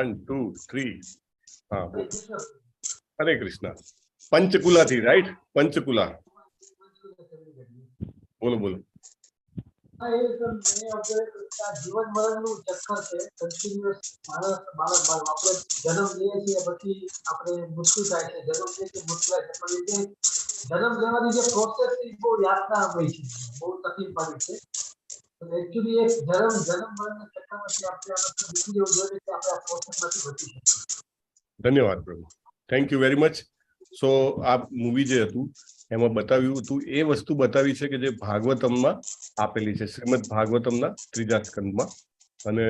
1 2 3 હા હરે કૃષ્ણ પંચકુલા થી રાઈટ પંચકુલા બોલો બોલો જીવન મરણનું ચક્કર છે કન્ટિન્યુઅસ માણસ આપણે જન્મ લઈએ છીએ પછી આપણે મૃત્યુ થાય છે જન્મ લઈએ છીએ મૃત્યુ થાય છે પણ એ જન્મ લેવાની જે પ્રોસેસ છે બહુ યાતનામય છે બહુ તકલીફ વાળી છે એકચ્યુઅલી એક જન્મ મરણના ચક્કરમાંથી આપણે નીકળી જવું જોઈએ કે આપણે આ પ્રોસેસમાંથી બચી શકીએ. ધન્યવાદ પ્રભુ થેન્ક યુ વેરી મચ. સો આ મૂવી જે હતું એમાં બતાવ્યું હતું એ વસ્તુ બતાવી છે કે જે ભાગવતમમાં આપેલી છે શ્રીમદ ભાગવતમના 3જા સ્કંદમાં અને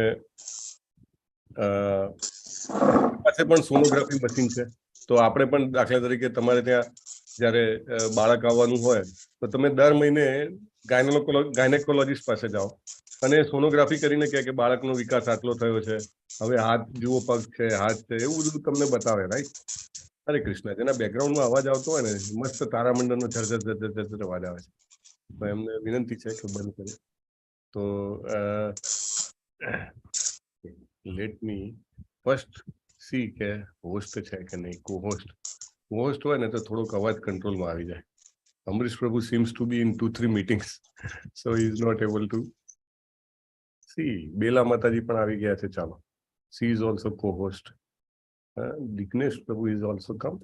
પાસે પણ સોનોગ્રાફી મશીન છે તો આપણે પણ દાખલા તરીકે તમારે ત્યાં જ્યારે બાળક આવવાનું હોય તો તમે દર મહિને ગાયનેકોલોજીસ્ટ પાસે જાઓ અને સોનોગ્રાફી કરીને કહે કે બાળકનો વિકાસ આટલો થયો છે હવે હાથ જુઓ પગ છે હાથ છે એવું બધું તમને બતાવે રાઈટ. હરે કૃષ્ણ જેના બેકગ્રાઉન્ડમાં અવાજ આવતો હોય ને મસ્ત તારામંડળનો ઝરઝર અવાજ આવે છે તો એમને વિનંતી છે કે બંધ કરે તો લેટ મી ફર્સ્ટ સી કે હોસ્ટ છે કે નહીં કોહોસ્ટ હોય ને તો થોડોક અવાજ કંટ્રોલમાં આવી જાય. અમરીશ પ્રભુ seems to be in 2-3 meetings so he is not able to see. બેલા માતાજી પણ આવી ગયા છે ચાલો she is also co-host. Dignesh Prabhu is also come.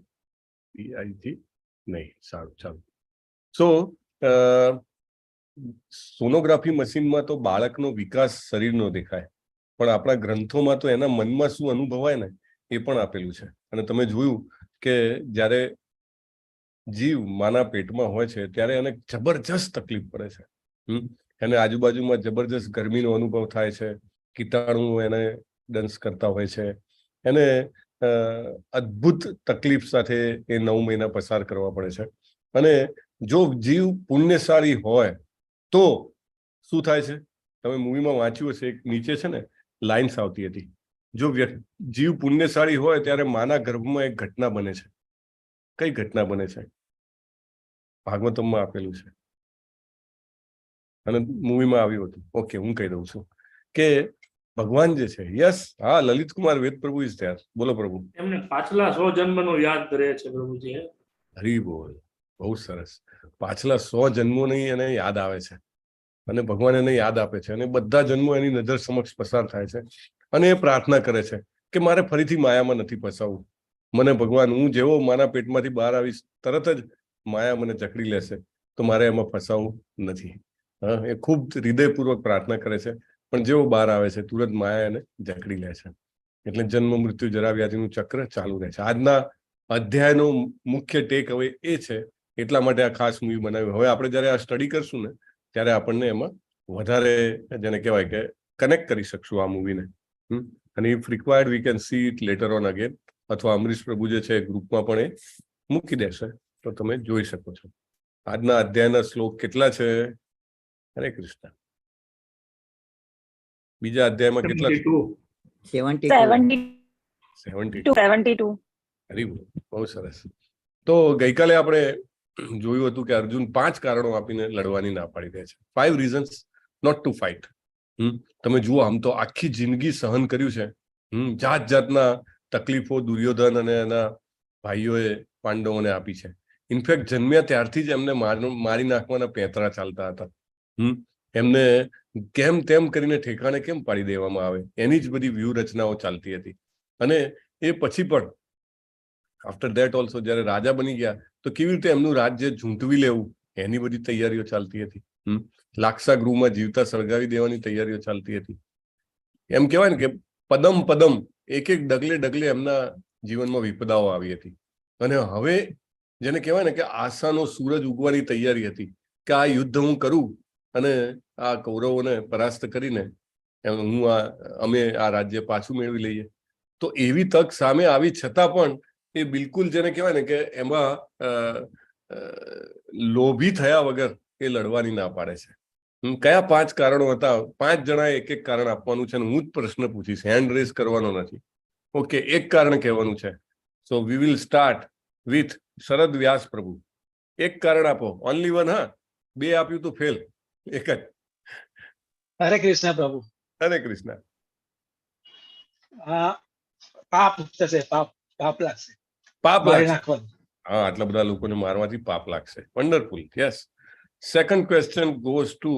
PIG નહીં સારું ચાલો. સો સોનોગ્રાફી મશીનમાં તો બાળકનો વિકાસ શરીરનો દેખાય પણ આપણા ગ્રંથોમાં તો એના મનમાં શું અનુભવાય ને એ પણ આપેલું છે અને તમે જોયું કે જ્યારે જીવ માના પેટમાં હોય છે ત્યારે એને જબરજસ્ત તકલીફ પડે છે એને આજુબાજુમાં જબરજસ્ત ગરમીનો અનુભવ થાય છે કીટાણુ એને દંશ કરતા હોય છે એને અદ્ભુત તકલીફ સાથે એ 9 મહિના પસાર કરવા પડે છે અને જો જીવ પુણ્યશાળી હોય તો શું થાય છે તમે મૂવીમાં વાંચ્યું હશે એક નીચે છે ને લાઇન્સ આવતી હતી જો જીવ પુણ્યશાળી હોય ત્યારે માના ગર્ભમાં એક ઘટના બને છે. કઈ ઘટના બને છે ભાગવતમમાં આપેલું છે અને મૂવીમાં આવ્યું હતું. ઓકે હું કહી દઉં છું કે ભગવાન જે છે યસ હા લલિત કુમાર વેદ પ્રભુ ઇઝ ધેર. બોલો પ્રભુ. એમને પાછલા 100 જન્મનો યાદ કરે છે પ્રભુજી. હરી બોલ બહુ સરસ. પાછલા 100 જન્મોની એને યાદ આવે છે અને ભગવાન એને યાદ આપે છે અને બધા જન્મો એની નજર સમક્ષ પસાર થાય છે અને એ પ્રાર્થના કરે છે કે મારે ફરીથી માયામાં નથી ફસાવવું. મને ભગવાન હું જેવો મારા પેટમાંથી બહાર આવીશ તરત જ માયા મને જકડી લેશે તો મારે એમાં ફસાવવું નથી. એ ખૂબ હૃદયપૂર્વક પ્રાર્થના કરે છે પણ જેવો બહાર આવે છે તુરંત માયા એને જકડી લે છે એટલે જન્મ મૃત્યુ જરા વ્યાધિનું ચક્ર ચાલુ રહે છે. આજના અધ્યાયનો મુખ્ય ટેક હવે એ છે એટલા માટે આ ખાસ મૂવી બનાવ્યું. હવે આપણે જ્યારે આ સ્ટડી કરશું ને ત્યારે આપણને એમાં વધારે જેને કહેવાય કે કનેક્ટ કરી શકશું આ મૂવીને અને if required we can see it letter on again અથવા અમરીશ પ્રભુ જે છે ગ્રુપમાં પણ એ મૂકી દેશે તો તમે જોઈ શકો છો. આજના અધ્યાયના શ્લોક કેટલા છે? હરે કૃષ્ણ. બીજા અધ્યાયમાં કેટલા? 72. બહુ સરસ. તો ગઈકાલે આપણે જોયું હતું કે અર્જુન 5 કારણો આપીને લડવાની ના પાડી દે છે. 5 reasons not to fight. તમે જુઓ આમ તો આખી જિંદગી સહન કર્યું છે જાત જાતના તકલીફો દુર્યોધન અને એના ભાઈઓએ પાંડવોને આપી છે. ઇનફેક્ટ જન્મ્યા ત્યારથી જ એમને મારી નાખવાના પેંતરા ચાલતા હતા. એમને કેમ તેમ કરીને ઠેકાણે કેમ પાડી દેવામાં આવે એની જ બધી વ્યૂહરચનાઓ ચાલતી હતી અને એ પછી પણ આફ્ટર ધેટ ઓલ્સો જ્યારે રાજા બની ગયા તો કેવી રીતે એમનું રાજ્ય ઝૂંટવી લેવું એની બધી તૈયારીઓ ચાલતી હતી. લાક્ષા ગૃહમાં જીવતા સળગાવી દેવાની તૈયારીઓ ચાલતી હતી. એમ કહેવાય ને કે પદમ પદમ એક એક ડગલે ડગલે એમના જીવનમાં વિપદાઓ આવી હતી અને હવે જેને કહેવાય ને કે આશાનો સૂરજ ઉગવાની તૈયારી હતી કે આ યુદ્ધ હું કરું અને આ કૌરવોને પરાસ્ત કરીને અમે આ રાજ્ય પાછું મેળવી લઈએ. તો એવી તક સામે આવી છતાં પણ એ બિલકુલ જેને કહેવાય ને કે એમાં લોભી થયા વગર એ લડવાની ના પાડે છે. કયા 5 કારણો હતા? 5 જણાએ એક એક કારણ આપવાનું છે અને હું જ પ્રશ્ન પૂછીશ, હેન્ડ રેઝ કરવાનો નથી. ઓકે, એક કારણ કહેવાનું છે. સો વી વિલ સ્ટાર્ટ વિથ શરદ વ્યાસ પ્રભુ. એક કારણ આપો, ઓનલી વન. હા, 2 આપ્યું તો ફેલ, એક જ. હરે કૃષ્ણ પ્રભુ. હરે કૃષ્ણ. પાપ થશે, પાપ લાગશે, પાપ મારી લાગશે. નાખવાનું. હા, આટલા બધા લોકોને મારવાથી પાપ લાગશે. Wonderful. Yes. Second question goes to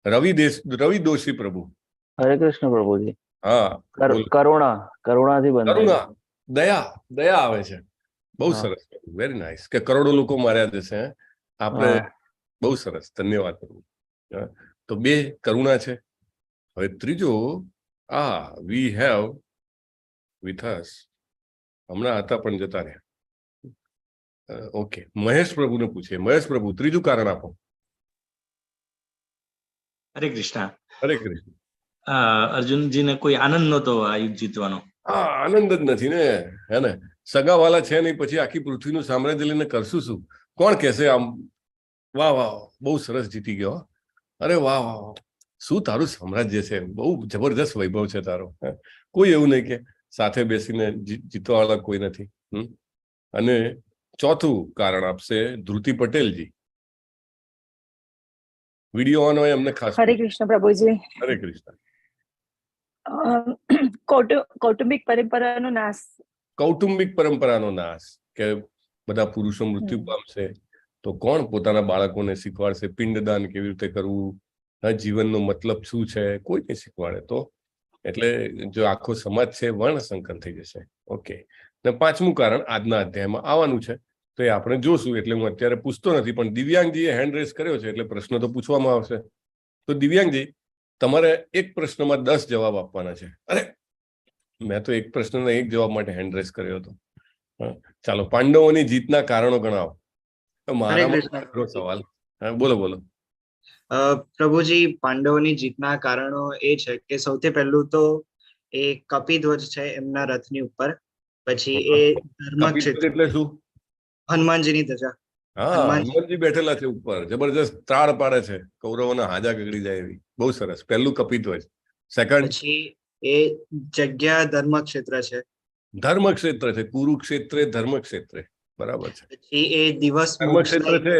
Ravi Doshi Prabhu. Hare Krishna પ્રભુજી. હા, બોલો. કરુણાથી બંધાય કરુણા, દયા આવે છે. બહુ હા. સરસ, વેરી નાઇસ. કે કરોડો લોકો માર્યા જશે. આપણે હા. બહુ સરસ, ધન્યવાદ પ્રભુ. તો 2 કરુણા છે. હવે ત્રીજો વી હેવ વિથ અસ, હમણાં હતા પણ જતા રહ્યા. ઓકે, મહેશ પ્રભુને પૂછીએ. મહેશ પ્રભુ, ત્રીજું કારણ આપો. હરે કૃષ્ણ. હરે કૃષ્ણ. અર્જુનજીને કોઈ આનંદ નહોતો આ યુદ્ધ જીતવાનો. આનંદ જ નથી ને, હે ને? સગાવાલા છે નહીં, પછી આખી પૃથ્વીનું સામ્રાજ્ય લઈને કરશું શું? કોણ કહેશે આમ વાહ વાહ બહુ સરસ જીતી ગયો, અરે વાહ વાહ શું તારું સામ્રાજ્ય છે, બહુ જબરદસ્ત વૈભવ છે તારો. કોઈ એવું નહીં કે સાથે બેસીને જીતવા વાળા કોઈ નથી. અને ચોથું કારણ આપશે ધ્રુતિ પટેલજી. વિડીયો ઓન હોય એમને ખાસ. હરે કૃષ્ણ પ્રભુજી. હરે કૃષ્ણ. કૌટુંબિક પરંપરાનો નાશ. કૌટુંબિક પરંપરાનો નાશ, કે બધા પુરુષો મૃત્યુ પામશે તો કોણ પોતાના બાળકોને શીખવાડશે પિંડદાન કેવી રીતે કરવું, જીવનનો મતલબ શું છે, કોઈ નહીં શીખવાડે તો. એટલે જો આખો સમાજ છે વર્ણસંકર થઈ જશે. ઓકે. ને 5મું કારણ આજના અધ્યાયમાં આવવાનું છે, તો એ આપણે જોશું. એટલે હું અત્યારે પૂછતો નથી, પણ દિવ્યાંગજીએ હેન્ડ રેઝ કર્યો છે એટલે પ્રશ્ન તો પૂછવામાં આવશે. તો દિવ્યાંગજી, તમારે એક પ્રશ્નમાં 10 જવાબ આપવાના છે. અરે, મેં તો એક પ્રશ્નના 1 જવાબ માટે હેન્ડ રેઝ કર્યો હતો. ચાલો, પાંડવોની જીતના કારણો ગણાવો. મારા સવાલ. બોલો. પ્રભુજી, પાંડવોની જીતના કારણો એ છે કે સૌથી પહેલું તો એ કપિધ્વજ છે એમના રથની ઉપર, પછી એ ધર્મક્ષેત્ર એટલે શું? હનુમાનજીની ધજા. હનુમાનજી બેઠેલા છે ઉપર, જબરજસ્ત ત્રાળ પાડે છે, કૌરવોના હાજા કગડી જાય એવી. બહુ સરસ, પહેલું કપિધ્વજ. સેકન્ડ, પછી એ જગ્યા ધર્મક્ષેત્ર છે. ધર્મક્ષેત્ર છે, કુરુક્ષેત્રે ધર્મક્ષેત્રે, બરાબર છે. પછી એ દિવસ ધર્મક્ષેત્ર છે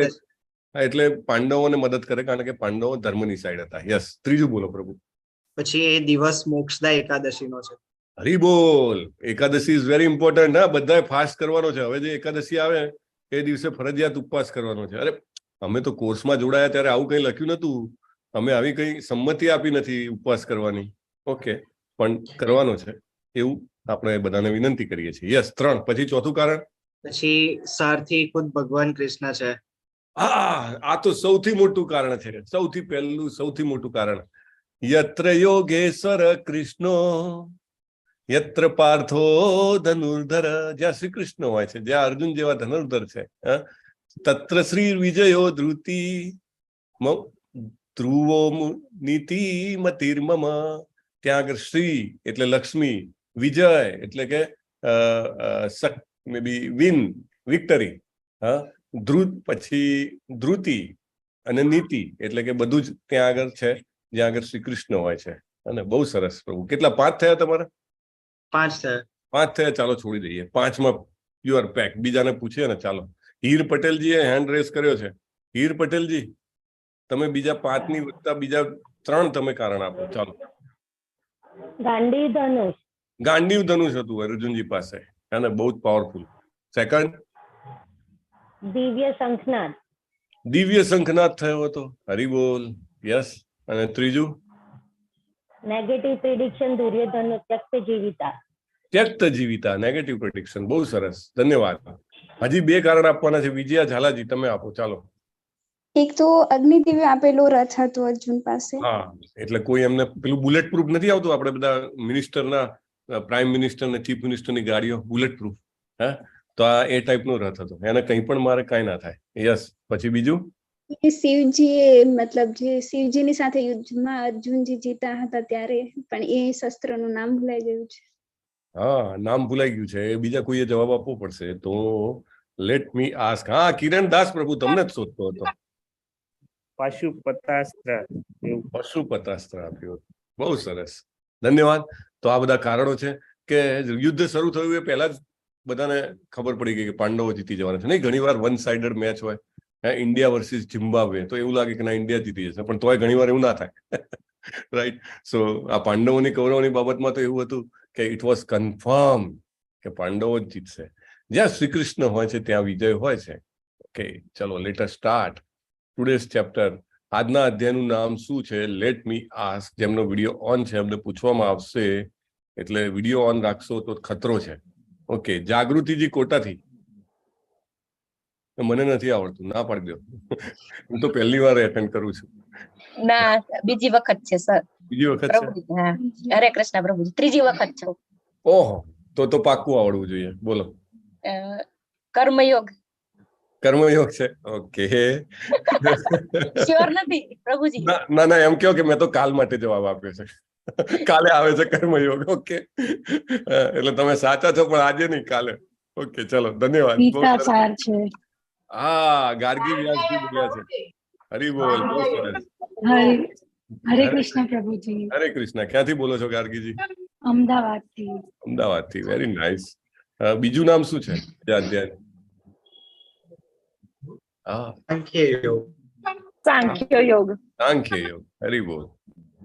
એટલે પાંડવોને મદદ કરે, કારણ કે પાંડવો ધર્મની સાઈડ હતા. યસ. ત્રીજું બોલો પ્રભુ. પછી એ દિવસ મોક્ષદા એકાદશીનો છે. હરી બોલ. Ekadashi is very important. બધાએ ફાસ્ટ કરવાનો છે. હવે જે એકાદશી આવે એ દિવસે ફરજિયાત ઉપવાસ કરવાનો છે. અરે, અમે તો કોર્સમાં જોડાયા ત્યારે આવું કઈ લખ્યું નતું, અમે આવી કઈ સંમતિ આપી નથી ઉપવાસ કરવાની. ઓકે, પણ કરવાનો છે એવું આપણે બધાને વિનંતી કરીએ છીએ. યસ. 3. પછી ચોથું કારણ. પછી સારથી ખુદ ભગવાન કૃષ્ણ છે. આ તો સૌથી મોટું કારણ છે. સૌથી પહેલું, સૌથી મોટું કારણ. યત્ર યોગેશ્વર કૃષ્ણો યત્ર પાર્થો ધનુર્ધર. જ્યાં શ્રી કૃષ્ણ હોય છે, જ્યાં અર્જુન જેવા ધનુર્ધર છે, તત્ર શ્રી વિજયો ધ્રુતિ ધ્રુવો નીતિ મતિર્મમ. ત્યાં આગળ શ્રી એટલે લક્ષ્મી, વિજય એટલે કે મે બી વિન, વિક્ટરી, ધ્રુત પછી ધ્રુતિ, અને નીતિ એટલે કે બધું જ ત્યાં આગળ છે જ્યાં આગળ શ્રી કૃષ્ણ હોય છે. અને બહુ સરસ પ્રભુ. કેટલા 5 થયા તમારા? 5 થયા. 5 થયા. ચાલો છોડી દઈએ. 5માં યુ આર પેક. બીજાને પૂછીએ ને. ચાલો, હીર પટેલજીએ હેન્ડ રેઝ કર્યો છે. હીર પટેલજી, તમે બીજા 5ની વત્તા બીજા 3 તમે કારણ આપો. ચાલો. ગાંડીવ ધનુષ. ગાંડીવ ધનુષ હતું અર્જુનજી પાસે, અને બહુ જ પાવરફુલ. સેકન્ડ, દિવ્ય શંખનાદ. દિવ્ય શંખનાદ થયો હતો. હરિબોલ. યસ. અને ત્રીજું, નેગેટિવ પ્રિડિક્શન દુર્યોધન ત્યક્ત જીવિતા. ત્યક્ત જીવિતા, નેગેટિવ પ્રેડિક્શન. બહુ સરસ, ધન્યવાદ. હજી 2 કારણ આપવાના છે. વિજયા ઝાલાજી, તમે આપો. ચાલો. એક તો અગ્નિદેવે આપેલો રથ હતો અર્જુન પાસે. હા, એટલે કોઈ એમને પેલું બુલેટ પ્રૂફ નથી આવતું, આપણે બધા મિનિસ્ટરના, પ્રાઇમ મિનિસ્ટર ને ચીફ મિનિસ્ટરની ગાડીઓ બુલેટ પ્રૂફ, તો આ એ ટાઈપનો રથ હતો. એને કંઈ પણ મારે કાંઈ ના થાય. યસ. પછી બીજું, શિવજીએ મતલબ જે શિવજીની સાથે યુદ્ધમાં અર્જુનજી જીતા હતા ત્યારે, પણ એ શસ્ત્રનું નામ ભૂલાઈ ગયું છે. નામ ભૂલાઈ ગયું છે. એ બીજા કોઈએ જવાબ આપવો પડશે. તો લેટ મી આસ્ક. કિરણ દાસ પ્રભુ, તમને જ શોધતો હતો. પશુપતાસ્ત્ર. પશુપતાસ્ત્ર આપ્યું. બહુ સરસ, ધન્યવાદ. તો આ બધા કારણો છે કે યુદ્ધ શરૂ થયું એ પહેલા જ બધાને ખબર પડી ગઈ કે પાંડવો જીતી જવાના છે. નહીં, ઘણી વાર વન સાઇડેડ મેચ હોય, ઇન્ડિયા વર્સિસ ઝિમ્બાબ્વે, તો એવું લાગે કે ના ઇન્ડિયા જીતી જશે, પણ તોય ઘણી વાર એવું ના થાય. રાઈટ. સો આ પાંડવોની કૌરવોની બાબતમાં તો એવું હતું કે ઇટ વોઝ કન્ફર્મ કે પાંડવો જ જીતશે. જ્યાં શ્રી કૃષ્ણ હોય છે ત્યાં વિજય હોય છે. ઓકે, ચલો let us start today's chapter. આજના અધ્યાયનું નામ શું છે? Let me ask. જેમનો વિડીયો ઓન છે એમને પૂછવામાં આવશે, એટલે વિડીયો ઓન રાખશો તો ખતરો છે. ઓકે, જાગૃતિજી કોટાથી. મને નથી આવડતું, ના પાડી દો. હું તો પહેલી વાર એટેન્ડ કરું છું. ના, બીજી વખત છે સર. બીજી વખત છે? પ્રભુજી, હા. હરે કૃષ્ણ પ્રભુજી, ત્રીજી વખત છે. ઓહો, તો પાક્કું આવડવું જોઈએ. બોલો. કર્મયોગ. કર્મયોગ છે. ઓકે. શ્યોર નથી પ્રભુજી. ના, એમ કહો કે મેં તો કાલ માટે જવાબ આપ્યો છે. કાલે આવે છે કર્મયોગ. ઓકે, એટલે તમે સાચા છો, પણ આજે નહીં, કાલે. ઓકે, ચલો, ધન્યવાદ. હા, ગાર્ગી વ્યાસજી બોલ્યા છે. હરી બોલ. બહુ સરસ. હરે કૃષ્ણ પ્રભુજી. હરે કૃષ્ણ. ક્યાંથી બોલો છો ગાર્ગીજી? અમદાવાદથી. અમદાવાદથી. Very nice. બીજું નામ શું છે અધ્યાય? હા, સાંખ્ય યોગ. સાંખ્ય યોગ. હરી બોલ.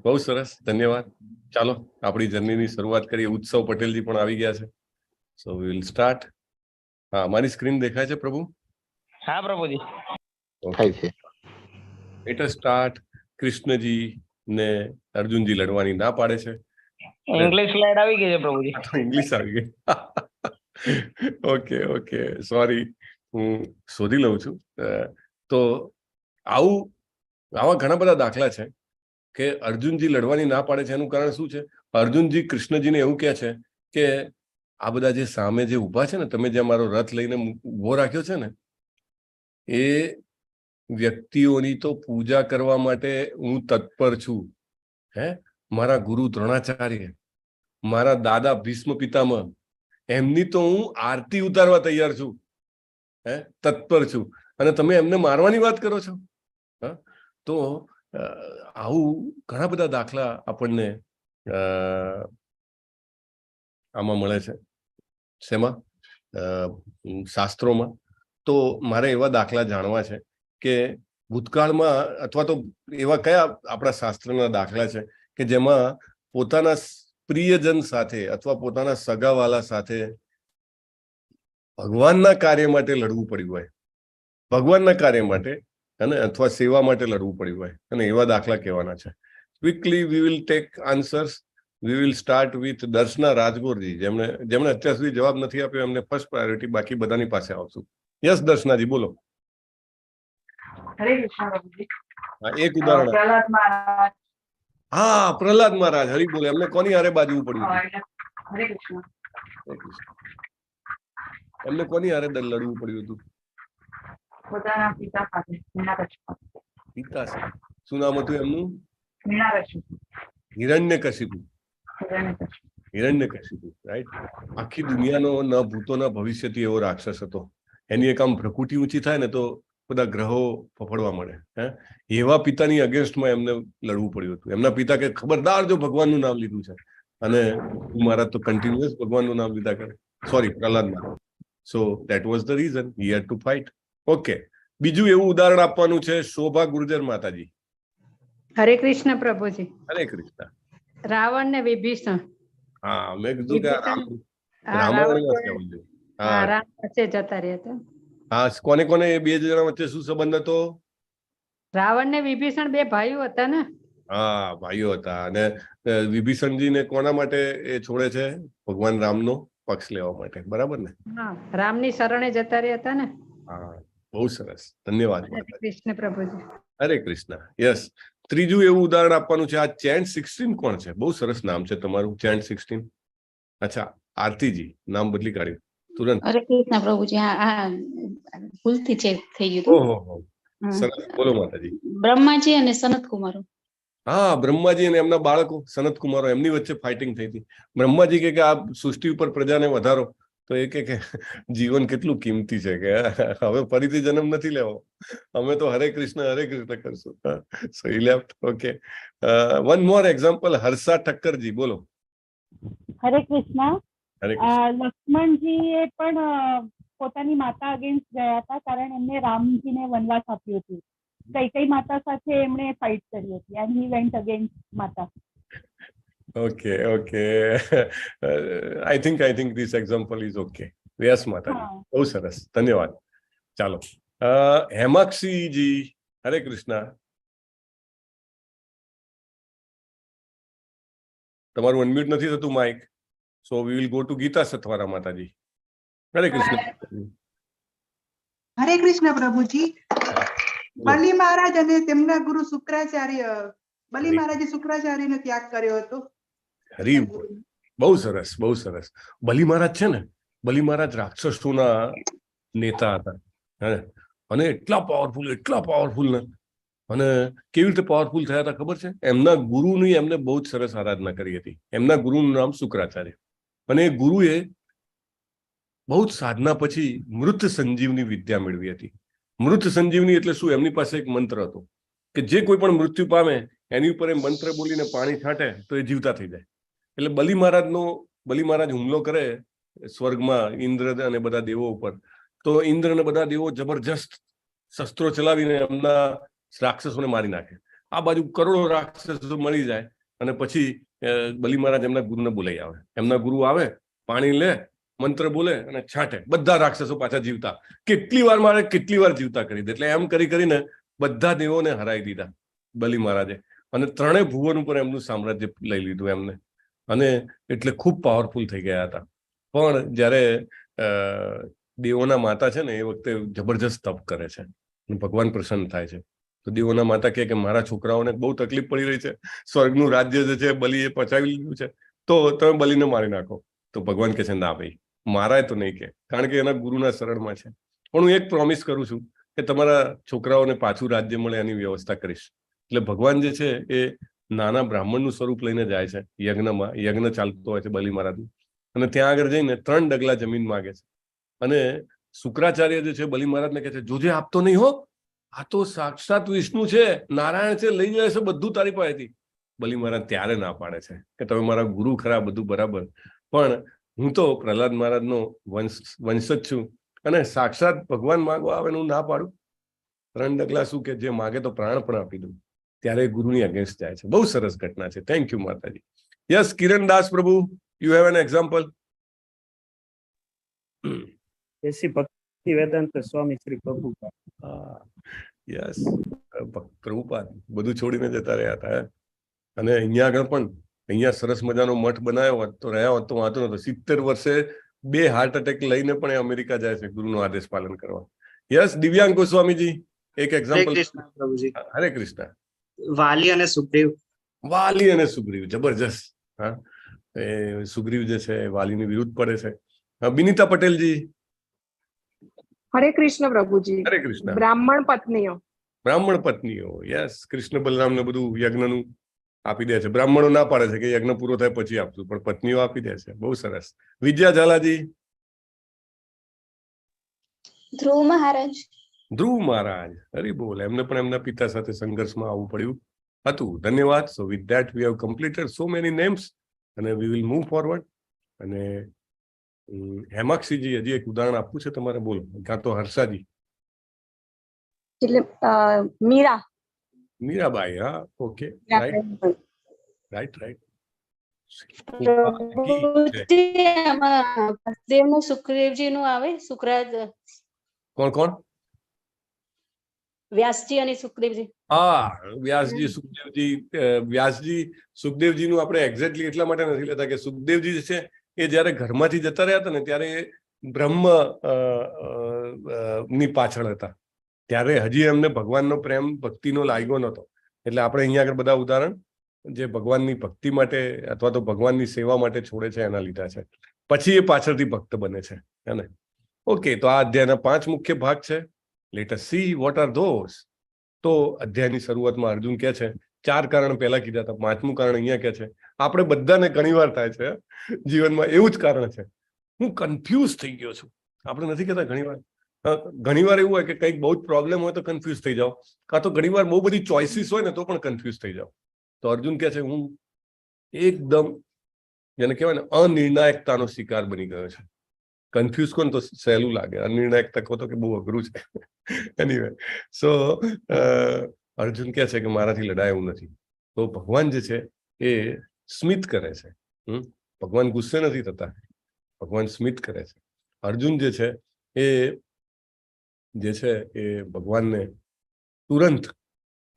બહુ સરસ, ધન્યવાદ. ચાલો આપણી જર્નીની શરૂઆત કરીએ. ઉત્સવ પટેલજી પણ આવી ગયા છે. સો વી વિલ સ્ટાર્ટ. હા, મારી સ્ક્રીન દેખાય છે પ્રભુ? હા પ્રભુજી. થાય છે. Let us start. કૃષ્ણજી ને અર્જુનજી લડવાની ના પાડે છે. ઇંગ્લિશ સ્લાઇડ આવી ગઈ છે પ્રભુજી. ઇંગ્લિશ આવી ગઈ. ઓકે, સોરી, હું શોધી લઉં છું. તો આવા ઘણા બધા દાખલા છે કે અર્જુનજી લડવાની ના પાડે છે. એનું કારણ શું છે? અર્જુનજી કૃષ્ણજીને એવું કહે છે કે આ બધા જે સામે જે ઊભા છે ને, તમે જે મારો રથ લઈને ઊભો રાખ્યો છે ને, એ વ્યક્તિઓની તો પૂજા કરવા માટે હું તત્પર છું. મારા ગુરુ દ્રોણાચાર્ય, મારા દાદા ભીષ્મ પિતામહ, એમની તો હું આરતી ઉતારવા તૈયાર છું, તત્પર છું, અને તમે એમને મારવાની વાત કરો છો. તો આવું ઘણા બધા દાખલા આપણને આમાં મળે છે. શેમાં? શાસ્ત્રોમાં. તો મારે એવા દાખલા જાણવા છે કે ભૂતકાળમાં અથવા તો એવા કયા આપણા શાસ્ત્રના દાખલા છે કે જેમાં પોતાના પ્રિયજન સાથે અથવા પોતાના સગાવાલા સાથે ભગવાનના કાર્ય માટે લડવું પડ્યું હોય, ભગવાનના કાર્ય માટે અને અથવા સેવા માટે લડવું પડ્યું હોય, અને એવા દાખલા કહેવાના છે. Quickly we will take answers. We will start with Darshana Rajgorji, જેમણે અત્યાર સુધી જવાબ નથી આપ્યો, એમને ફર્સ્ટ પ્રાયોરિટી. બાકી બધાની પાસે આવશું. યસ દર્શનાજી, બોલો. હરે કૃષ્ણ પ્રભુજી. એક ઉદાહરણ. પ્રહલાદ મહારાજ. હા, પ્રહલાદ મહારાજ. હરી બોલે. એમને કોની હારે બાજવું પડ્યું? હરે કૃષ્ણ. એમને કોની હારે લડવું પડ્યું હતું? પોતાના પિતા સાથે. પિતા સાથે. શું નામ હતું એમનું? હિરણ્યકશિપુ. હિરણ્યકશિપુ, રાઈટ. આખી દુનિયાનો ન ભૂતો ન ભવિષ્યથી એવો રાક્ષસ હતો. એની એક આમ પ્રકૃતિ ઊંચી થાય ને તો બધા ગ્રહો ફફડવા મળે. એવા પિતાની અગેન્સ્ટમાં એમને લડવું પડ્યું હતું. એમના પિતા કે ખબરદાર, જો ભગવાનનું નામ લીધું છે, અને મહારાજ તો કન્ટિન્યુઅસ ભગવાનનું નામ લીધા કરે. Sorry, Prahlad Maharaj. So that was the reason he had to fight. Okay, બીજું એવું ઉદાહરણ આપવાનું છે. શોભા ગુર્જર માતાજી. હરે કૃષ્ણ પ્રભુજી. હરે કૃષ્ણ. રાવણ ને વિભીષણ. હા, મેં કીધું કે રામ વચ્ચે જતા રહ્યા. હા, કોને કોને એ બે જણા વચ્ચે શું સંબંધ હતો? રાવણ ને વિભીષણ બે ભાઈઓ હતા ને. હા, ભાઈઓ હતા. અને વિભીષણજીને કોના માટે એ છોડે છે? ભગવાન રામનો પક્ષ લેવા માટે, બરાબર ને? હા, રામની શરણે જતા રહ્યા હતા ને. હા, બહુ સરસ, ધન્યવાદ. કૃષ્ણ પ્રભુજી. હરે કૃષ્ણ. યસ. ત્રીજું એવું ઉદાહરણ આપવાનું છે. આ ચેન્ટ 16 કોણ છે? બહુ સરસ નામ છે તમારું, ચેન્ટ 16. અચ્છા, આરતીજી નામ બદલી કાઢ્યું તુરંત. હરે કૃષ્ણ પ્રભુજી. હા, ભૂલથી ચેક થઈ ગયું. ઓહો, સરસ. બોલો માતાજી. બ્રહ્માજી અને સનત કુમારો. હા, બ્રહ્માજી અને એમના બાળકો સનત કુમારો, એમની વચ્ચે ફાઇટિંગ થઈ હતી. બ્રહ્માજી કે આ સૃષ્ટિ ઉપર પ્રજાને વધારો, તો એ કે જીવન કેટલું કિંમતી છે, કે હવે ફરીથી જન્મ નથી લેવો, અમે તો હરે કૃષ્ણ કરશું. So he left. Okay, one more example. Harsha Thakkarji, બોલો. હરે કૃષ્ણ. હરે કૃષ્ણ. લક્ષ્મણજીએ પણ પોતાની માતા અગેન્સ્ટ ગયા હતા, કારણ એમને રામજીને વનવાસ આપ્યું હતું. કઈ માતા સાથે એમણે ફાઇટ કરી હતી, એન્ડ હી વેન્ટ અગેન્સ્ટ માતા. Okay, okay. I think this example is okay. Yes, Mataji. હા. બહુ સરસ. ધન્યવાદ. ચાલો. હેમાક્ષીજી, હરે કૃષ્ણ. તમારું અનમ્યુટ નથી થતું mic. So we will go to Gita Sathwara Mataji. Hare Krishna. Hare Krishna પ્રભુજી. બલિ મહારાજ અને તેમના ગુરુ શુક્રાચાર્ય, બલિ મહારાજે શુક્રાચાર્યનો ત્યાગ કર્યો હતો. હરી બોલ. બહુ સરસ, બહુ સરસ. બલિ મહારાજ છે ને, બલિ મહારાજ રાક્ષસોના નેતા હતા. હે, અને એટલા પાવરફુલ ને, અને કેવી રીતે પાવરફુલ થયા હતા ખબર છે? એમના ગુરુની એમને બહુ જ સરસ આરાધના કરી હતી. એમના ગુરુનું નામ શુક્રાચાર્ય. અને એ ગુરુએ બહુ જ સાધના પછી મૃત સંજીવની વિદ્યા મેળવી હતી. મૃત સંજીવની એટલે શું? એમની પાસે એક મંત્ર હતો કે જે કોઈ પણ મૃત્યુ પામે એની ઉપર એ મંત્ર બોલીને પાણી છાંટે તો એ જીવતા થઈ જાય. એટલે બલિ મહારાજ હુમલો કરે સ્વર્ગમાં ઇન્દ્ર અને બધા દેવો ઉપર, તો ઇન્દ્ર અને બધા દેવો જબરજસ્ત શસ્ત્રો ચલાવીને એમના રાક્ષસોને મારી નાખે. આ બાજુ કરોડો રાક્ષસો મળી જાય અને પછી બલિ મહારાજ એમના ગુરુને બોલાઈ આવે. એમના ગુરુ આવે, પાણી લે, મંત્ર બોલે અને છાંટે, બધા રાક્ષસો પાછા જીવતા. કેટલી વાર જીવતા કરી દે. એટલે એમ કરીને બધા દેવોને હરાવી દીધા બલિ મહારાજે, અને ત્રણેય ભુવન ઉપર એમનું સામ્રાજ્ય લઈ લીધું એમને. અને એટલે ખૂબ પાવરફુલ થઈ ગયા હતા. પણ જ્યારે દેવોના માતા છે ને એ વખતે જબરજસ્ત તપ કરે છે, ભગવાન પ્રસન્ન થાય છે. તો દેવોના માતા કહે કે મારા છોકરાઓને બહુ તકલીફ પડી રહી છે, સ્વર્ગનું રાજ્ય જે છે બલિએ પચાવી લીધું છે, તો તમે બલિને મારી નાખો. તો ભગવાન કહે છે ના ભાઈ, મારાય તો નહીં કે, કારણ કે એના ગુરુના શરણમાં છે. પણ હું એક પ્રોમિસ કરું છું કે તમારા છોકરાઓને પાછું રાજ્ય મળે એની વ્યવસ્થા કરીશ. એટલે ભગવાન જે છે એ નાના બ્રાહ્મણનું સ્વરૂપ લઈને જાય છે યજ્ઞમાં. યજ્ઞ ચાલતો હોય છે બલિ મહારાજનું, અને ત્યાં આગળ જઈને 3 ડગલા જમીન માગે છે. અને શુક્રાચાર્ય જે છે બલિ મહારાજને કહે છે જોજે આપતો નહીં હો, આ તો સાક્ષાત વિષ્ણુ છે, નારાયણ છે, લઈ જાય છે બધું તારી પાસેથી. બલિ મહારાજ ત્યારે ના પાડે છે કે તમે મારા ગુરુ ખરા, બધું બરાબર, પણ હું તો પ્રહલાદ મહારાજનો વંશ જ છું, અને સાક્ષાત ભગવાન માંગવા આવે હું ના પાડું? 3 ડગલા શું કે જે માગે તો પ્રાણ પણ આપી દઉં. ત્યારે ગુરુની અગેન્સ્ટ જાય છે. બહુ સરસ ઘટના છે. થેન્ક યુ માતાજી. યસ, કિરણ દાસ પ્રભુ, યુ હેવ એન એક્ઝામ્પલ. એસી ભક્તિ વેદાંત સ્વામી શ્રી પ્રભુપાદ. યસ, પ્રભુપાદ બધું છોડીને જતા રહ્યા હતા. અને અહીંયા આગળ પણ અહીંયા સરસ મજાનો મઠ બનાવ્યો હોત તો રહ્યા હોત તો વાંધો નતો. 70 વર્ષે 2 હાર્ટ એટેક લઈને પણ એ અમેરિકા જાય છે ગુરુનો આદેશ પાલન કરવા. યસ, દિવ્યાંગ ગોસ્વામીજી, એક એક્ઝામ્પલ. હરે કૃષ્ણ. વાલી અને સુગ્રીવ. વાલી અને સુગ્રીવ જબરજસ્ત. હા, એ સુગ્રીવ જે છે વાલીની વિરુદ્ધ પડે છે. બિનિતા પટેલજી. હરે કૃષ્ણ પ્રભુજી. હરે કૃષ્ણ. બ્રાહ્મણ પત્નીઓ. યસ, કૃષ્ણ બલરામને બધું યજ્ઞનું આપી દે છે. બ્રાહ્મણો ના પાડે છે કે યજ્ઞ પૂરો થાય પછી આપશું, પણ પત્નીઓ આપી દે છે. બહુ સરસ. વિદ્યા ઝાલાજી. ધ્રુવ મહારાજ. હરી બોલ. એમને પણ એમના પિતા સાથે સંઘર્ષમાં આવવું પડ્યું હતું. ધન્યવાદ. સો with that we have completed so many names અને વી વિલ મૂવ ફોરવર્ડ. અને હેમાક્ષીજી, હજી એક ઉદાહરણ આપવું છે તમારે? બોલો. કાં તો હર્ષાજી. એટલે મીરાબાઈ. હા, ઓકે, રાઈટ. દેવનું સુખદેવજી નું આવે, કોણ? વ્યાસજી અને સુખદેવજી. હા, વ્યાસજી સુખદેવજી નું આપણે એક્ઝેક્ટલી એટલા માટે નથી લેતા કે સુખદેવજી જે છે એ જયારે ઘરમાંથી જતા રહ્યા હતા ને ત્યારે બ્રહ્મ ની પાછળ હતા, ત્યારે હજી એમને ભગવાનનો પ્રેમ ભક્તિનો લાગ્યો નતો. એટલે આપણે અહીંયા આગળ બધા ઉદાહરણ જે ભગવાનની ભક્તિ માટે અથવા તો ભગવાનની સેવા માટે છોડે છે એના લીધા છે. પછી એ પાછળથી ભક્ત બને છે. હે ને? ઓકે, તો આ અધ્યાયના 5 મુખ્ય ભાગ છે. Let S see what are those. તો અધ્યાયની શરૂઆતમાં અર્જુન કહે છે 4 કારણ પહેલા કીધા હતા, 5મું કારણ અહીંયા કહે છે. આપણે બધાને ઘણીવાર થાય છે જીવનમાં, એવું જ કારણ છે. હું કન્ફ્યુઝ થઈ ગયો છું. આપણે નથી કહેતા ઘણીવાર એવું હોય કે કંઈક બહુ જ પ્રોબ્લેમ હોય તો કન્ફ્યુઝ થઈ જાઓ, કાં તો ઘણીવાર બહુ બધી ચોઇસીસ હોય ને તો પણ કન્ફ્યુઝ થઈ જાઓ. તો અર્જુન કહે છે હું એકદમ જેને કહેવાય ને અનિર્ણાયકતાનો શિકાર બની ગયો છે. કન્ફ્યુઝ કોણ તો સહેલું લાગે, અનિર્ણાયકતા કહો તો કે બહુ અઘરું છે. એનીવે, સો અર્જુન કહે છે કે મારાથી લડાય એવું નથી. તો ભગવાન જે છે એ સ્મિત કરે છે. ભગવાન ગુસ્સે નથી થતા, ભગવાન સ્મિત કરે છે. અર્જુન જે છે એ ભગવાનને તુરંત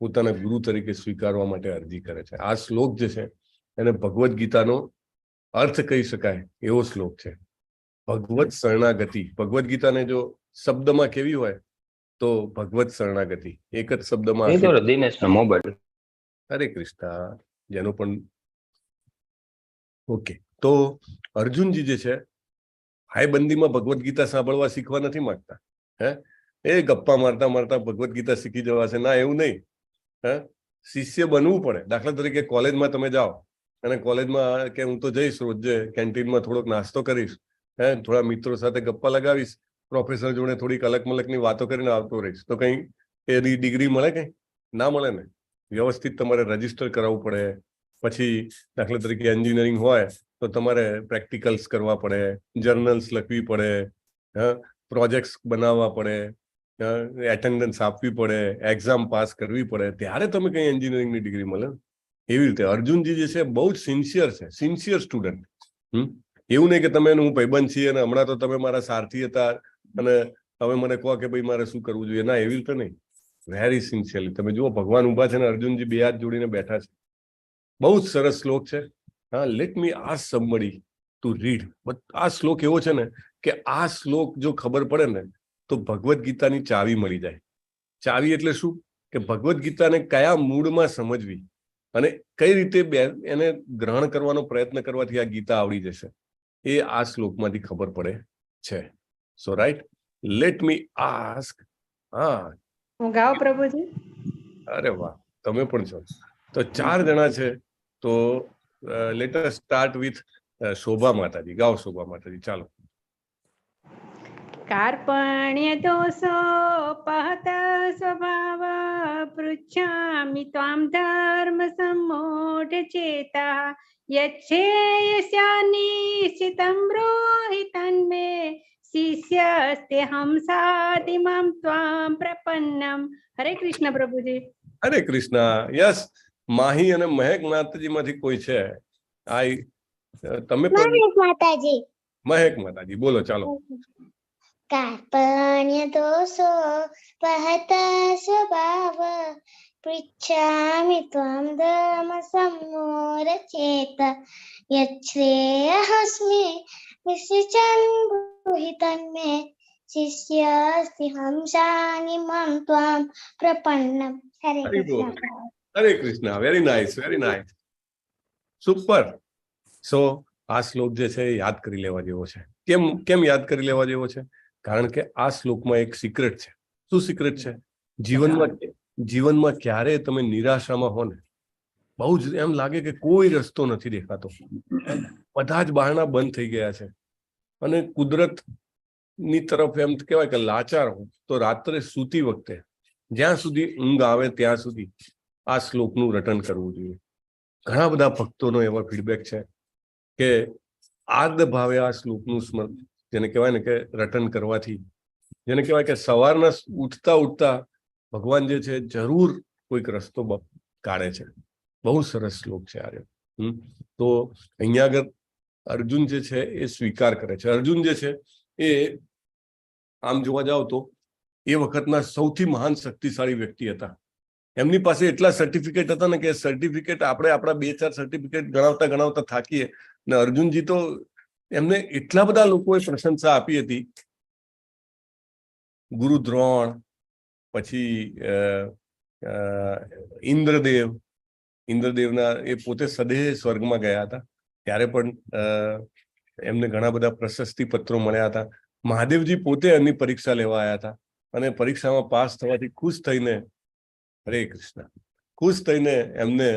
પોતાના ગુરુ તરીકે સ્વીકારવા માટે અરજી કરે છે. આ શ્લોક જે છે એને ભગવદ્ ગીતાનો અર્થ કહી શકાય એવો શ્લોક છે. ભગવત શરણાગતિ, ભગવદ્ ગીતાને જો શબ્દમાં કેવી હોય તો ભગવત શરણાગતિ, એક જ શબ્દમાં. દિનેશનો મોબાઈલ. હરે કૃષ્ણ. જેનો પણ ઓકે. તો અર્જુનજી જે છે હાયબંધીમાં ભગવદ્ ગીતા સાંભળવા શીખવા નથી માંગતા. એ ગપ્પા મારતા મારતા ભગવદ્ ગીતા શીખી જવાશે, ના, એવું નહીં. શિષ્ય બનવું પડે. દાખલા તરીકે કોલેજમાં તમે જાઓ અને કોલેજમાં કે હું તો જઈશ રોજે કેન્ટીનમાં થોડોક નાસ્તો કરીશ, થોડા મિત્રો સાથે ગપ્પા લગાવીશ, પ્રોફેસર જોડે થોડીક અલગ મલકની વાતો કરીને આવતો રહીશ, તો કઈ એની ડિગ્રી મળે? કઈ ના મળે ને. વ્યવસ્થિત તમારે રજીસ્ટર કરાવવું પડે. પછી દાખલા તરીકે એન્જિનિયરિંગ હોય તો તમારે પ્રેક્ટિકલ્સ કરવા પડે, જર્નલ્સ લખવી પડે, પ્રોજેક્ટ્સ બનાવવા પડે, એટેન્ડન્સ આપવી પડે, એક્ઝામ પાસ કરવી પડે, ત્યારે તમે કઈ એન્જિનિયરિંગની ડિગ્રી મળે. એવી રીતે અર્જુનજી જે છે બહુ જ સિન્સિયર છે, સિન્સિયર સ્ટુડન્ટ. એવું નહીં કે તમે હું ભાઈબંધ છીએ અને હમણાં તો તમે મારા સારથી હતા અને હવે મને કહો કે ભાઈ મારે શું કરવું જોઈએ. ના, એવી રીતે નહીં. Very sincerely. તમે જુઓ ભગવાન ઉભા છે ને અર્જુનજી બે હાથ જોડીને બેઠા છે. બહુ જ સરસ શ્લોક છે. Let me ask somebody to read. આ શ્લોક એવો છે ને કે આ શ્લોક જો ખબર પડે ને તો ભગવદ્ ગીતાની ચાવી મળી જાય. ચાવી એટલે શું? કે ભગવદ્ ગીતાને કયા મૂડમાં સમજવી અને કઈ રીતે એને ગ્રહણ કરવાનો પ્રયત્ન કરવાથી આ ગીતા આવડી જશે, એ આ શ્લોકમાંથી ખબર પડે છે. સો રાઈટ, લેટ મી આસ્ક. હું ગાઉં પ્રભુજી? અરે વાહ, તમે પણ છો. તો 4 જણા છે. તો લેટ અસ સ્ટાર્ટ વિથ શોભા માતાજી. ગાઓ શોભા માતાજી, ચાલો. કાર્પણ્ય દોષો પહત સ્વભાવ પૃચ્છામિ ત્વામ ધર્મ સમ્મૂઢ ચેતા યચ્છેયસ્યાનિશ્ચિતં બ્રૂહિ તન્મે શિષ્યસ્તે હંસાતિમં ત્વામ પ્રપન્નમ. હરે કૃષ્ણ પ્રભુજી. હરે કૃષ્ણ. યસ, માહી અને મહેક માતાજીમાંથી કોઈ છે? તમે પણ? માતાજી. મહેક માતાજી, બોલો, ચાલો. કાર્પણ્ય દોષો પહત સ્વભાવ પૃચ્છામિ ત્વામ ધર્મ સમ્મૂઢ ચેતા યચ્છ્રેયસ્મિ નિશ્ચિતં બ્રૂહિ તન્મે શિષ્યસ્તિ હંસાનિમં ત્વામ પ્રપન્નમ. Hare Krishna. Hare Krishna. Very nice, very nice, super. So આ શ્લોક જે છે એ યાદ કરી લેવા જેવો છે. કેમ યાદ કરી લેવા જેવો છે? કારણ કે આ શ્લોકમાં એક સિક્રેટ છે. શું સિક્રેટ છે? જીવનમાં ક્યારે તમે નિરાશામાં હો ને, બહુ જ એમ લાગે કે કોઈ રસ્તો નથી દેખાતો, બધા જ બહાના બંધ થઈ ગયા છે અને કુદરત ની તરફ એમ કહેવાય કે લાચાર હો, તો રાત્રે સૂતી વખતે જ્યાં સુધી ઊંઘ આવે ત્યાં સુધી આ શ્લોકનું રટન કરવું જોઈએ. ઘણા બધા ભક્તોનો એવા ફીડબેક છે કે આર્ધ ભાવે આ શ્લોકનું સ્મરણ, જેને કહેવાય ને કે રટન કરવાથી, જેને કહેવાય કે સવારના ઉઠતા ભગવાન જે છે જરૂર કોઈક રસ્તો કાઢે છે. બહુ સરસ શ્લોક છે આ. તો અહીંયા આગળ અર્જુન જે છે એ સ્વીકાર કરે છે. અર્જુન જે છે એ આમ જોવા જાવ તો એ વખતના સૌથી મહાન શક્તિશાળી વ્યક્તિ હતા. એમની પાસે એટલા સર્ટિફિકેટ હતા ને કે સર્ટિફિકેટ આપણે આપણા 2-4 સર્ટિફિકેટ ગણાવતા થાકીએ. ને અર્જુનજી તો એમને એટલા બધા લોકોએ પ્રશંસા આપી હતી. ગુરુ દ્રોણ, પછી ઇન્દ્રદેવના એ પોતે સદેહ સ્વર્ગમાં ગયા હતા ત્યારે પણ એમને ઘણા બધા પ્રશસ્તિ પત્રો મળ્યા હતા. મહાદેવજી પોતે એમની પરીક્ષા લેવા આવ્યા હતા અને પરીક્ષામાં પાસ થવાથી ખુશ થઈને, હરે કૃષ્ણ, ખુશ થઈને એમને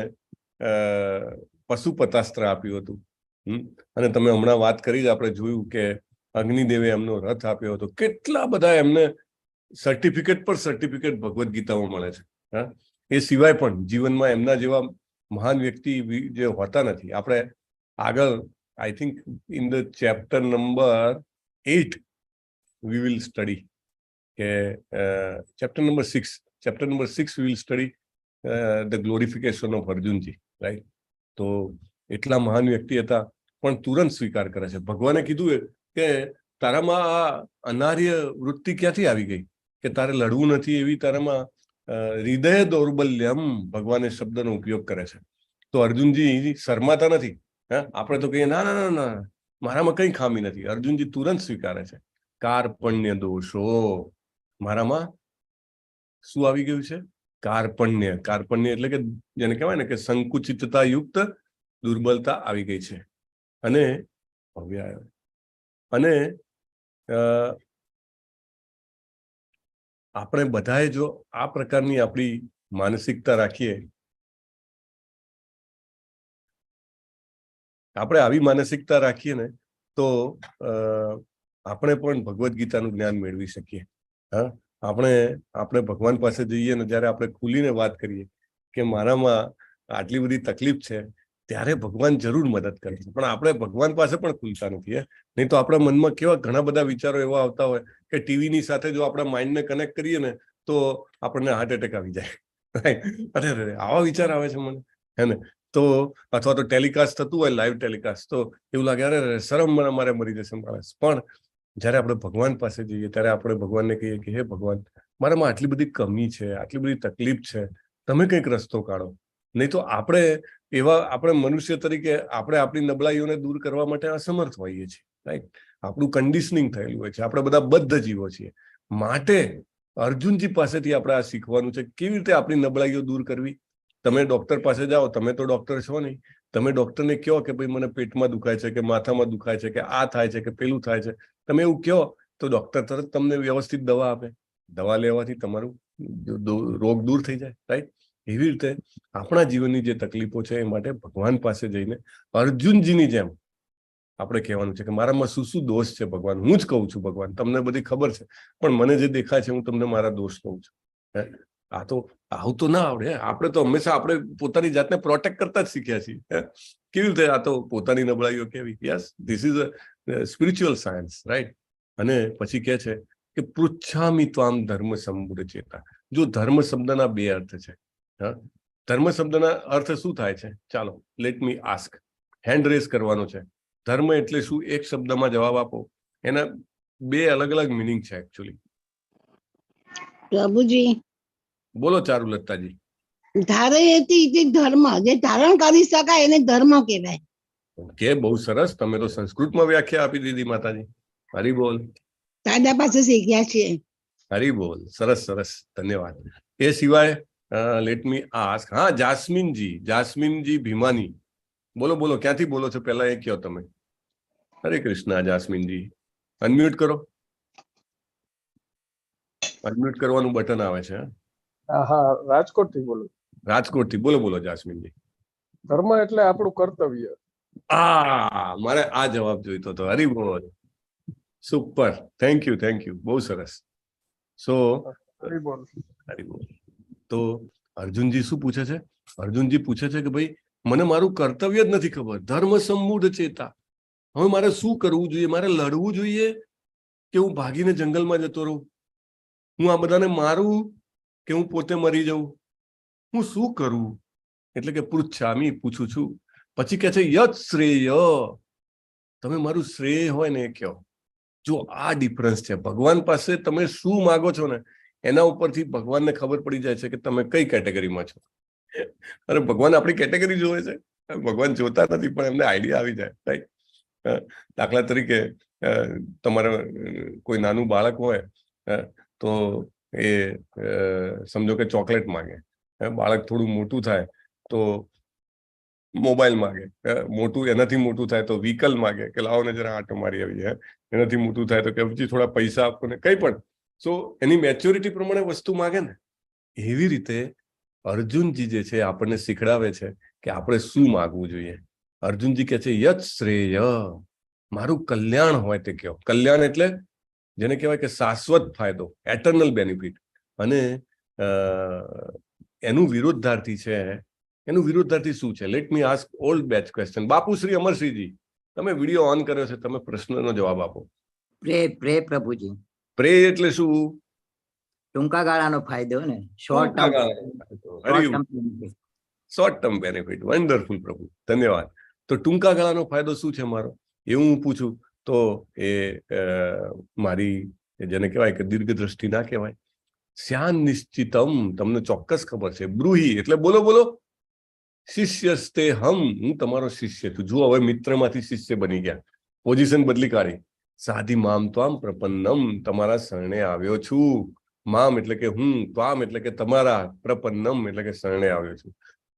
પશુપતાસ્ત્ર આપ્યું હતું. અને તમે હમણાં વાત કરી, આપણે જોયું કે અગ્નિદેવે એમનો રથ આપ્યો હતો. કેટલા બધા એમને સર્ટિફિકેટ પર સર્ટિફિકેટ ભગવદ્ ગીતામાં મળે છે. એ સિવાય પણ જીવનમાં એમના જેવા મહાન વ્યક્તિ જે હોતા નથી. આપણે આગળ I think in the chapter number 8 we will study કે chapter number 6 we will study the glorification of Arjunji, right? તો એટલા મહાન વ્યક્તિ હતા પણ તુરંત સ્વીકાર કરે છે. ભગવાને કીધું કે તારામાં આ અનાર્ય વૃત્તિ ક્યાંથી આવી ગઈ કે તારે લડવું નથી, એવી તારામાં હૃદય દૌર્બલ્યમ ભગવાન એ શબ્દનો ઉપયોગ કરે છે. તો અર્જુનજી શરમાતા નથી. આપણે તો કહીએ ના ના ના ના મારામાં કઈ ખામી નથી. અર્જુનજી તુરંત સ્વીકારે છે કાર્પણ્ય દોષો, મારામાં શું આવી ગયું છે? કાર્પણ્ય. કાર્પણ્ય એટલે કે જેને કહેવાય ને કે સંકુચિતતા યુક્ત દુર્બળતા આવી ગઈ છે. અને આપણે બધાએ જો આ પ્રકારની આપણી માનસિકતા રાખીએ, આપણે આવી માનસિકતા રાખીએ ને તો આપણે પણ ભગવદ્ ગીતાનું જ્ઞાન મેળવી શકીએ. આપણે ભગવાન પાસે જઈએ ને જ્યારે આપણે ખુલીને વાત કરીએ કે મારામાં આટલી બધી તકલીફ છે, ત્યારે ભગવાન જરૂર મદદ કરે છે. પણ આપણે ભગવાન પાસે પણ ખુલતા નથી. નહીં તો આપણા મનમાં કેવા ઘણા બધા વિચારો એવા આવતા હોય કે ટીવીની સાથે જો આપણા માઇન્ડને કનેક્ટ કરીએ ને તો આપણને હાર્ટ એટેક આવી જાય. અરે આવા વિચાર આવે છે મને, હે ને? તો અથવા તો ટેલિકાસ્ટ થતું હોય, લાઈવ ટેલિકાસ્ટ, તો એવું લાગે અરે શરમ મારે મરી જશે માણસ. પણ જ્યારે આપણે ભગવાન પાસે જઈએ ત્યારે આપણે ભગવાનને કહીએ કે હે ભગવાન, મારામાં આટલી બધી કમી છે, આટલી બધી તકલીફ છે, તમે કંઈક રસ્તો કાઢો. નહીં તો આપણે મનુષ્ય તરીકે આપણે આપણી નબળાઈઓને દૂર કરવા માટે અસમર્થ હોઈએ છીએ. રાઈટ? આપણું કન્ડિશનિંગ થયેલું હોય છે. આપણે બધા બદ્ધ જીવો છીએ. માટે અર્જુનજી પાસેથી આપણે આ શીખવાનું છે કેવી રીતે આપણી નબળાઈઓ દૂર કરવી. તમે ડોક્ટર પાસે જાઓ, તમે તો ડોક્ટર છો નહીં, તમે ડોક્ટરને કહો કે ભાઈ મને પેટમાં દુખાય છે, કે માથામાં દુખાય છે, કે આ થાય છે, કે પેલું થાય છે, તમે એવું કહો તો ડોક્ટર તરત તમને વ્યવસ્થિત દવા આપે. દવા લેવાથી તમારું રોગ દૂર થઈ જાય. રાઈટ? એવી રીતે આપણા જીવનની જે તકલીફો છે એ માટે ભગવાન પાસે જઈને અર્જુનજીની જેમ આપણે કહેવાનું છે કે મારામાં શું શું દોષ છે ભગવાન, હું જ કહું છું ભગવાન, તમને બધી ખબર છે, પણ મને જે દેખાય છે હું તમને મારા દોષ કહું છું. આવું તો ના આવડે. આપણે તો હંમેશા આપણે પોતાની જાતને પ્રોટેક્ટ કરતા જ શીખ્યા છીએ. કેવી રીતે? આ તો પોતાની નબળાઈઓ કેવી. Yes, this is a spiritual science. Right? અને પછી કહે છે કે પૃચ્છામિ ત્વામ ધર્મ સંબુદ્ધ ચેતા. જો ધર્મ શબ્દના બે અર્થ છે. ધર્મ શબ્દના અર્થ શું થાય છે? ચાલો let me ask. Hand raise કરવાનો છે. ધર્મ એટલે શું? એક શબ્દમાં જવાબ આપો. એના બે અલગ અલગ મિનિંગ છે એકચ્યુઅલી. પ્રભુજી બોલો ચારુલતાજી. ધારે ધર્મ જે ધારણ કરી શકાય એને ધર્મ કહેવાય. ઓકે, બહુ સરસ. તમે તો સંસ્કૃતમાં વ્યાખ્યા આપી દીધી માતાજી. હરી બોલ. દાદા પાસે શીખ્યા છીએ. હરી બોલ. સરસ સરસ, ધન્યવાદ. એ સિવાય લેટ મી આસ્ક. હા, જાસ્મીનજી ભીમાની. બોલો બોલો, ક્યાંથી બોલો છો પહેલા એ કહો તમે. હરે કૃષ્ણ. જાસ્મીનજી અનમ્યુટ કરો. અનમ્યુટ કરવાનું બટન આવે છે. હા, રાજકોટ થી બોલું. રાજકોટ થી બોલો બોલો જાસ્મીનજી. ધર્મ એટલે આપણું કર્તવ્ય. મારે આ જવાબ જોઈતો હતો. હરી બોલ. Super, thank you. બહુ સરસ. સો હરી બોલ. તો અર્જુનજી શું પૂછે છે? અર્જુનજી પૂછે છે કે ભાઈ મને મારું કર્તવ્ય જ નથી ખબર. ધર્મ સંમૂઢ ચેતા. હવે મારે શું કરવું જોઈએ? મારે લડવું જોઈએ કે હું ભાગીને જંગલમાં જતો રહું? હું આ બધાને મારું કે હું પોતે મરી જાઉં? હું શું કરું? એટલે કે પૃચ્છામી, પૂછું છું. પછી કહે છે યત શ્રેય. તમે મારું શ્રેય હોય ને એ કહો. જો આ ડિફરન્સ છે. ભગવાન પાસે તમે શું માગો છો ને એના ઉપરથી ભગવાનને ખબર પડી જાય છે કે તમે કઈ કેટેગરીમાં છો. અને ભગવાન આપણી કેટેગરી જોવે છે. ભગવાન જોતા નથી પણ એમને આઈડિયા આવી જાય. રાઈટ? દાખલા તરીકે તમારા કોઈ નાનું બાળક હોય તો એ સમજો કે ચોકલેટ માંગે. બાળક થોડું મોટું થાય તો મોબાઈલ માંગે. એનાથી મોટું થાય તો વ્હીકલ માંગે કે લાવો ને જરા આટો મારી આવી. એનાથી મોટું થાય તો કે પછી થોડા પૈસા આપો ને કંઈ પણ. સો એની મેચ્યોરિટી પ્રમાણે વસ્તુ માંગે ને. એવી રીતે અર્જુનજી જે છે આપણને શીખડાવે છે કે આપણે શું માગવું જોઈએ. અર્જુનજી કહે છે યત શ્રેય. મારું કલ્યાણ હોય તે કહો. કલ્યાણ એટલે જેને કહેવાય કે શાશ્વત ફાયદો, એટર્નલ બેનિફિટ. અને એનું વિરોધાર્થી છે. એનું વિરોધાર્થી શું છે? Let me ask old batch question. Bapushri Amarsinhji, તમે વિડીયો ઓન કર્યો છે, તમે પ્રશ્નનો જવાબ આપો. પ્રે પ્રભુજી. પ્રે એટલે શું? ટૂંકા ગાળાનો ફાયદો ને. Short term benefit. વન્ડરફુલ પ્રભુ, ધન્યવાદ. તો ટૂંકા ગાળાનો ફાયદો શું છે મારો, એવું હું પૂછું તો એ મારી જેને કહેવાય કે દીર્ઘ દ્રષ્ટિ ના કહેવાય. શ્યાન નિશ્ચિતમ, તમને ચોક્કસ ખબર છે. બ્રૂહી એટલે બોલો બોલો. શિષ્યસ્તે હમ, હું તમારો શિષ્ય છું. જુઓ હવે મિત્રમાંથી શિષ્ય બની ગયા, પોઝિશન બદલી કાઢી. સાધી મામ ત્વામ પ્રપન્નમ, તમારા શરણે આવ્યો છું. મામ એટલે કે હું, ત્વામ એટલે કે તમારા, પ્રપન્નમ એટલે કે શરણે આવ્યો છું.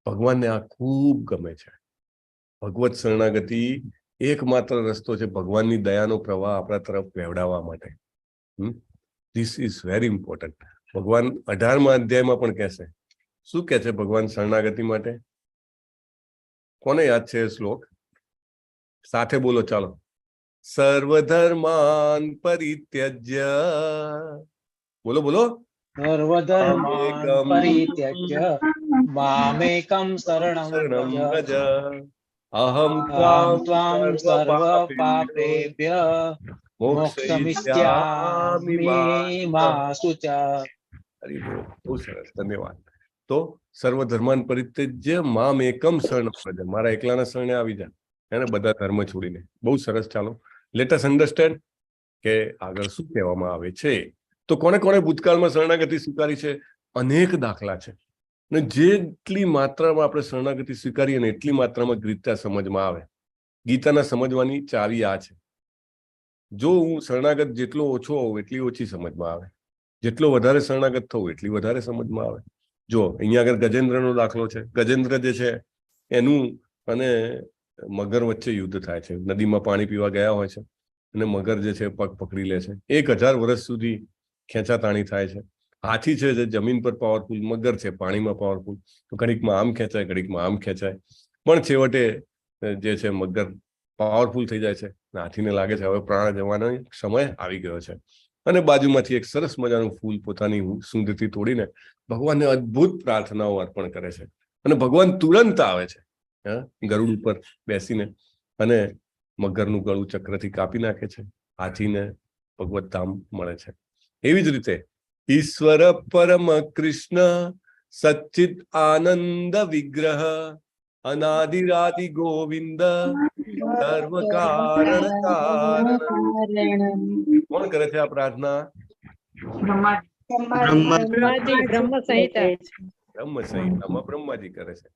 ભગવાનને આ ખૂબ ગમે છે. ભગવત શરણાગતિ એકમાત્ર રસ્તો છે ભગવાનની દયાનો પ્રવાહ આપણા તરફ વહેવડાવવા માટે. This is very important. ભગવાન 18મા અધ્યાયમાં પણ કહેશે. શું કહે છે ભગવાન શરણાગતિ માટે? કોને યાદ છે એ શ્લોક? સાથે બોલો ચાલો. સર્વધર્માન પરિત્યજ્ય, બોલો બોલો. સર્વધર્માન પરિત્યજ્ય મામેકમ શરણં વ્રજ. અહમ ત્વાં સર્વ પાપેભ્ય મોક્ષયિષ્યામિ મા શુચા. બહુ સરસ, ધન્યવાદ. તો સર્વધર્માન પરિત્યજ્ય મામ એકમ શરણં વ્રજ, મારા એકલાના શરણે આવી જા, એને બધા ધર્મ છોડીને. બહુ સરસ. ચાલો લેટ અસ અન્ડરસ્ટેન્ડ કે આગળ શું કહેવામાં આવે છે. તો કોને કોને ભૂતકાળમાં શરણાગતિ સ્વીકારી છે? અનેક દાખલા છે. ને જેટલી માત્રામાં આપણે શરણાગતિ સ્વીકારીએ ને એટલી માત્રામાં ગીતા સમજમાં આવે. ગીતાના સમજવાની ચાવી આ છે. જો હું શરણાગત જેટલો ઓછો હોઉં એટલી ઓછી સમજમાં આવે, જેટલો વધારે શરણાગત થવું એટલી વધારે સમજમાં આવે. જો અહીંયા આગળ ગજેન્દ્રનો દાખલો છે. ગજેન્દ્ર જે છે એનું અને મગર વચ્ચે યુદ્ધ થાય છે. નદીમાં પાણી પીવા ગયા હોય છે અને મગર જે છે પગ પકડી લે છે. 1000 વર્ષ સુધી ખેંચાતાણી થાય છે. હાથી છે જે જમીન પર પાવરફુલ, મગર છે પાણીમાં પાવરફુલ. તો ઘડીકમાં આમ ખેંચાય, ઘડીકમાં આમ ખેંચાય, પણ છેવટે જે છે મગર પાવરફુલ થઈ જાય છે. હાથીને લાગે છે હવે પ્રાણ જવાનો સમય આવી ગયો છે, અને બાજુમાંથી એક સરસ મજાનું ફૂલ પોતાની સૂંઢથી તોડીને ભગવાનને અદ્ભુત પ્રાર્થનાઓ અર્પણ કરે છે. અને ભગવાન તુરંત આવે છે ગરુડ ઉપર બેસીને, અને મગરનું ગળું ચક્રથી કાપી નાખે છે. હાથીને ભગવત ધામ મળે છે. એવી જ રીતે ઈશ્વર પરમ કૃષ્ણ સચ્ચિત આનંદ વિગ્રહ અનાદિરાદિ ગોવિંદ સર્વ કારણ કારણ. કોણ કરે છે આ પ્રાર્થના? બ્રહ્મસંહિતામાં બ્રહ્માજી કરે છે.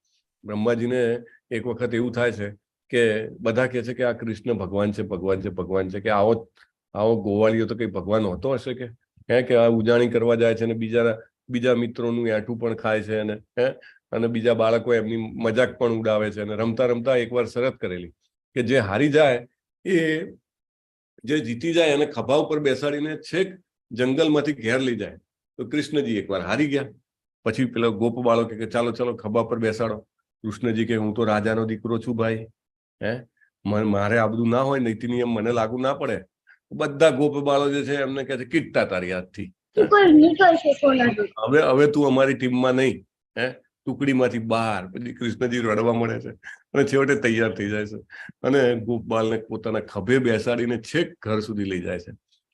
બ્રહ્માજીને એક વખત એવું થાય છે કે બધા કહે છે કે આ કૃષ્ણ ભગવાન છે, ભગવાન છે, ભગવાન છે, કે આવો ગોવાળીઓ તો કઈ ભગવાન હોતો હશે કે કે આ ઉજાણી કરવા જાય છે અને બીજા મિત્રોનું એઠું પણ ખાય છે અને બીજા બાળકો એમની મજાક પણ ઉડાવે છે. અને રમતા રમતા એકવાર શરત કરેલી કે જે હારી જાય એ જે જીતી જાય એને ખભા ઉપર બેસાડીને છેક જંગલમાંથી ઘેર લઈ જાય. તો કૃષ્ણજી એકવાર હારી ગયા. પછી પેલો ગોપ બાળકો કે ચાલો ચાલો ખભા પર બેસાડો. કૃષ્ણજી કે હું તો રાજાનો દીકરો છું ભાઈ, મારે આ બધું ના હોય, નીતિ નિયમ મને લાગુ ના પડે. બધા ગોપ બાળો જે છે એમને કહે છે કીટતા તારી હાથથી, હવે તું અમારી ટીમમાં નહીં, ટુકડીમાંથી બહાર. પછી કૃષ્ણજી રડવા મળે છે અને છેવટે તૈયાર થઈ જાય છે અને ગોપબાલને પોતાના ખભે બેસાડીને છેક ઘર સુધી લઈ જાય છે.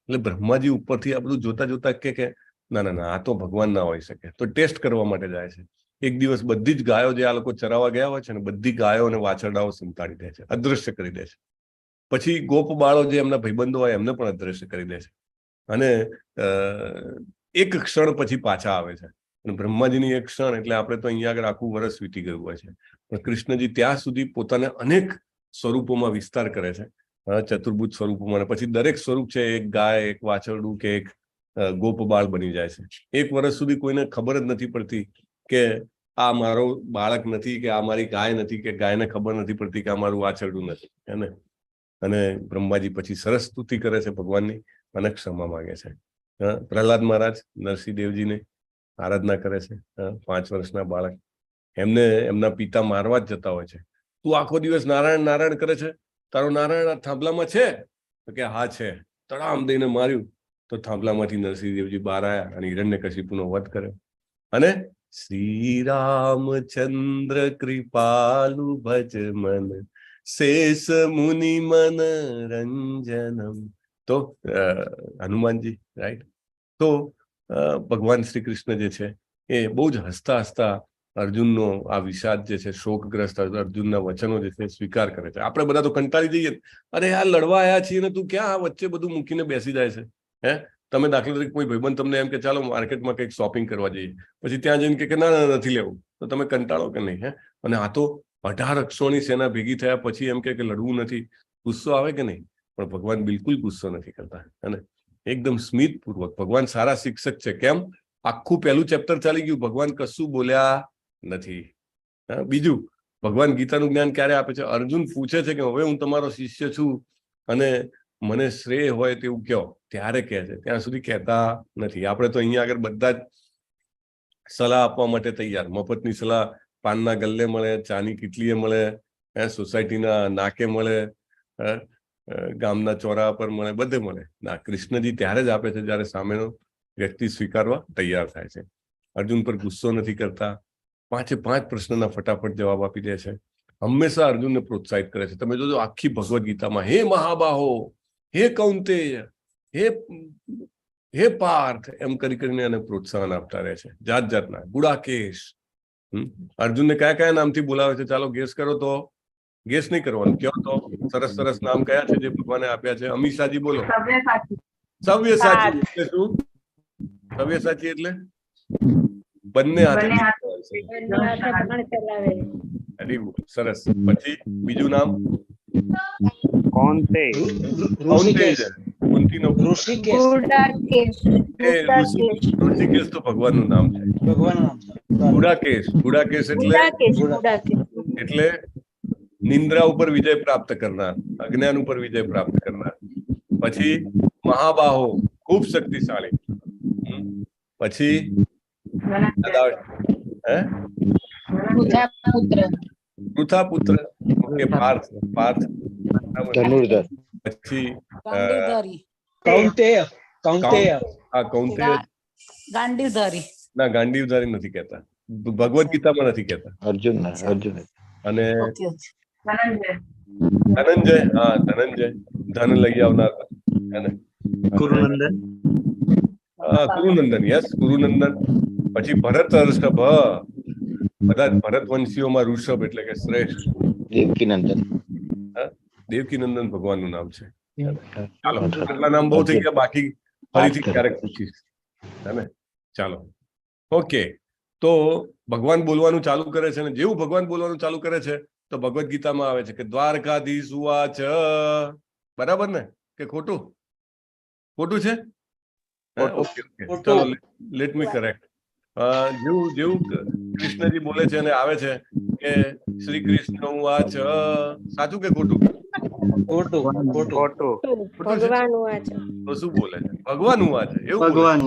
એટલે બ્રહ્માજી ઉપરથી આ બધું જોતા જોતા કે ના ના ના, આ તો ભગવાન ના હોઈ શકે. તો ટેસ્ટ કરવા માટે જાય છે. એક દિવસ બધી જ ગાયો જે આ લોકો ચરાવવા ગયા હોય છે ને બધી ગાયો અને વાછરડાઓ સંતાડી દે છે, અદ્રશ્ય કરી દે છે. પછી ગોપ બાળો જે એમના ભાઈબંધો હોય એમને પણ અદ્રશ્ય કરી દે છે અને એક ક્ષણ પછી પાછા આવે છે. અને બ્રહ્માજીની એક ક્ષણ એટલે આપણે તો અહીંયા આગળ આખું વર્ષ વીતી ગયું હોય છે, પણ કૃષ્ણજી ત્યાં સુધી પોતાને અનેક સ્વરૂપોમાં વિસ્તાર કરે છે, ચતુર્ભુજ સ્વરૂપોમાં. પછી દરેક સ્વરૂપ છે એક ગાય, એક વાછરડું કે એક ગોપ બાળ બની જાય છે. એક વર્ષ સુધી કોઈને ખબર જ નથી પડતી કે આ મારો બાળક નથી, કે આ મારી ગાય નથી, કે ગાયને ખબર નથી પડતી કે આ મારું વાછરડું નથી. અને બ્રહ્માજી પછી સરસ સ્તુતિ કરે છે ભગવાનની અને ક્ષમા માંગે છે. પ્રહલાદ મહારાજ નરસિંહદેવજીને આરાધના કરે છે. 5 વર્ષના બાળક, એમને એમના પિતા મારવા જ જતા હોય છે. તું આખો દિવસ નારાયણ નારાયણ કરે છે, તારો નારાયણ થાંભલામાં છે? તો કે હા છે. તડામ દઈને માર્યું તો થાંભલામાંથી નરસિંહદેવજી બહાર આવ્યા અને હિરણ્યકશિપુનો વધ કર્યો. અને શ્રી રામચંદ્ર કૃપાલુ ભજ મન શેષ મુનિ મન રંજનમ. તો હનુમાનજી, રાઈટ? તો ભગવાન શ્રી કૃષ્ણ જે છે એ બહુ જ હસતા હસતા અર્જુનનો આ વિષાદ જે છે, શોકગ્રસ્ત અર્જુનના વચનો જે છે સ્વીકાર કરે છે. આપણે બધા તો કંટાળી જઈએ, અરે આ લડવા આવ્યા છીએ ને તું ક્યાં આ વચ્ચે બધું મૂકીને બેસી જાય છે. તમે દાખલા તરીકે કોઈ ભાઈબંધ તમને એમ કે ચાલો માર્કેટમાં કંઈક શોપિંગ કરવા જઈએ, પછી ત્યાં જઈને કે ના ના નથી લેવું, તો તમે કંટાળો કે નહીં? અને આ તો 18 અક્ષોની સેના ભેગી થયા પછી એમ કે લડવું નથી, ગુસ્સો આવે કે નહીં? પણ ભગવાન બિલકુલ ગુસ્સો નથી કરતા, અને એકદમ સ્મિત પૂર્વક. ભગવાન સારા શિક્ષક છે. કેમ? આખું પહેલું ચેપ્ટર ચાલી ગયું, ભગવાન કશું બોલ્યા નથી. બીજું, ભગવાન ગીતાનું જ્ઞાન ક્યારે આપે છે? અર્જુન પૂછે છે કે હવે હું તમારો શિષ્ય છું અને મને શ્રેય હોય તેવું કહો, ત્યારે કહે છે. ત્યાં સુધી કહેતા નથી. આપણે તો અહીંયા આગળ બધા જ સલાહ આપવા માટે તૈયાર. મફતની સલાહ પાનના ગલ્લે મળે, ચાની કીટલીએ મળે, સોસાયટીના નાકે મળે, ગામના ચોરા પર મળે, બધે મળે. ના, કૃષ્ણજી ત્યારે જ આપે છે જ્યારે સામેનો વ્યક્તિ સ્વીકારવા તૈયાર થાય છે. અર્જુન પર ગુસ્સો નથી કરતા. 5 પ્રશ્નના ફટાફટ જવાબ આપી દે છે. હંમેશા અર્જુનને પ્રોત્સાહિત કરે છે. તમે જોજો આખી ભગવદ્ ગીતામાં હે મહાબાહો, હે કૌંતેય, હે પાર્થ એમ કરીને એને પ્રોત્સાહન આપતા રહે છે. જાત જાતના ગુડાકેશ. અર્જુનને કયા કયા નામથી બોલાવે છે? ચાલો ગેસ કરો. તો ગેસ નહીં કરવાનું, કયો તો સરસ સરસ નામ કયા છે જે ભગવાને આપ્યા છે? અમીષાજી બોલો. સવ્યસાચી એટલે શું? સવ્યસાચી એટલે બંને હાથે. સરસ. પછી બીજું નામ ઋષિકેશ તો ભગવાનનું નામ છે. ગુડાકેશ એટલે નિંદ્રા ઉપર વિજય પ્રાપ્ત કરનાર, અજ્ઞાન ઉપર વિજય પ્રાપ્ત કરનાર. પછી મહાબાહો, ખૂબ શક્તિશાળી. પછી પૃથાપુત્ર, પાર્થ. પછી ના, ગાંડીવધારી નથી કહેતા, ભગવદ ગીતામાં નથી કહેતા. અર્જુન. અને ધનંજય. હા, ધનંજય, ધન લઈ આવનાર. કુરુનંદન. યસ, કુરુનંદન. પછી ભરત ઋષભ. બધા ભરતવંશીઓમાં ઋષભ એટલે કે શ્રેષ્ઠ. દેવકીનંદન ભગવાનનું નામ છે. ચાલો, આટલા નામ બહુ થઈ ગયા, બાકી ફરીથી ક્યારેક પૂછીશ. ચાલો, ઓકે. તો ભગવાન બોલવાનું ચાલુ કરે છે, અને જેવું ભગવાન બોલવાનું ચાલુ કરે છે તો ભગવદ ગીતામાં આવે છે કે દ્વારકાધીશ ઉવાચ. બરાબર ને કે ખોટું? ખોટું છે. ઓકે, ચલો, લેટ મી કરેક્ટ. જેવું કૃષ્ણજી બોલે છે અને આવે છે કે શ્રી કૃષ્ણ ઉવાચ. સાચું કે ખોટું? તો શું બોલે છે? ભગવાન ઉવાચ. એવું ભગવાન.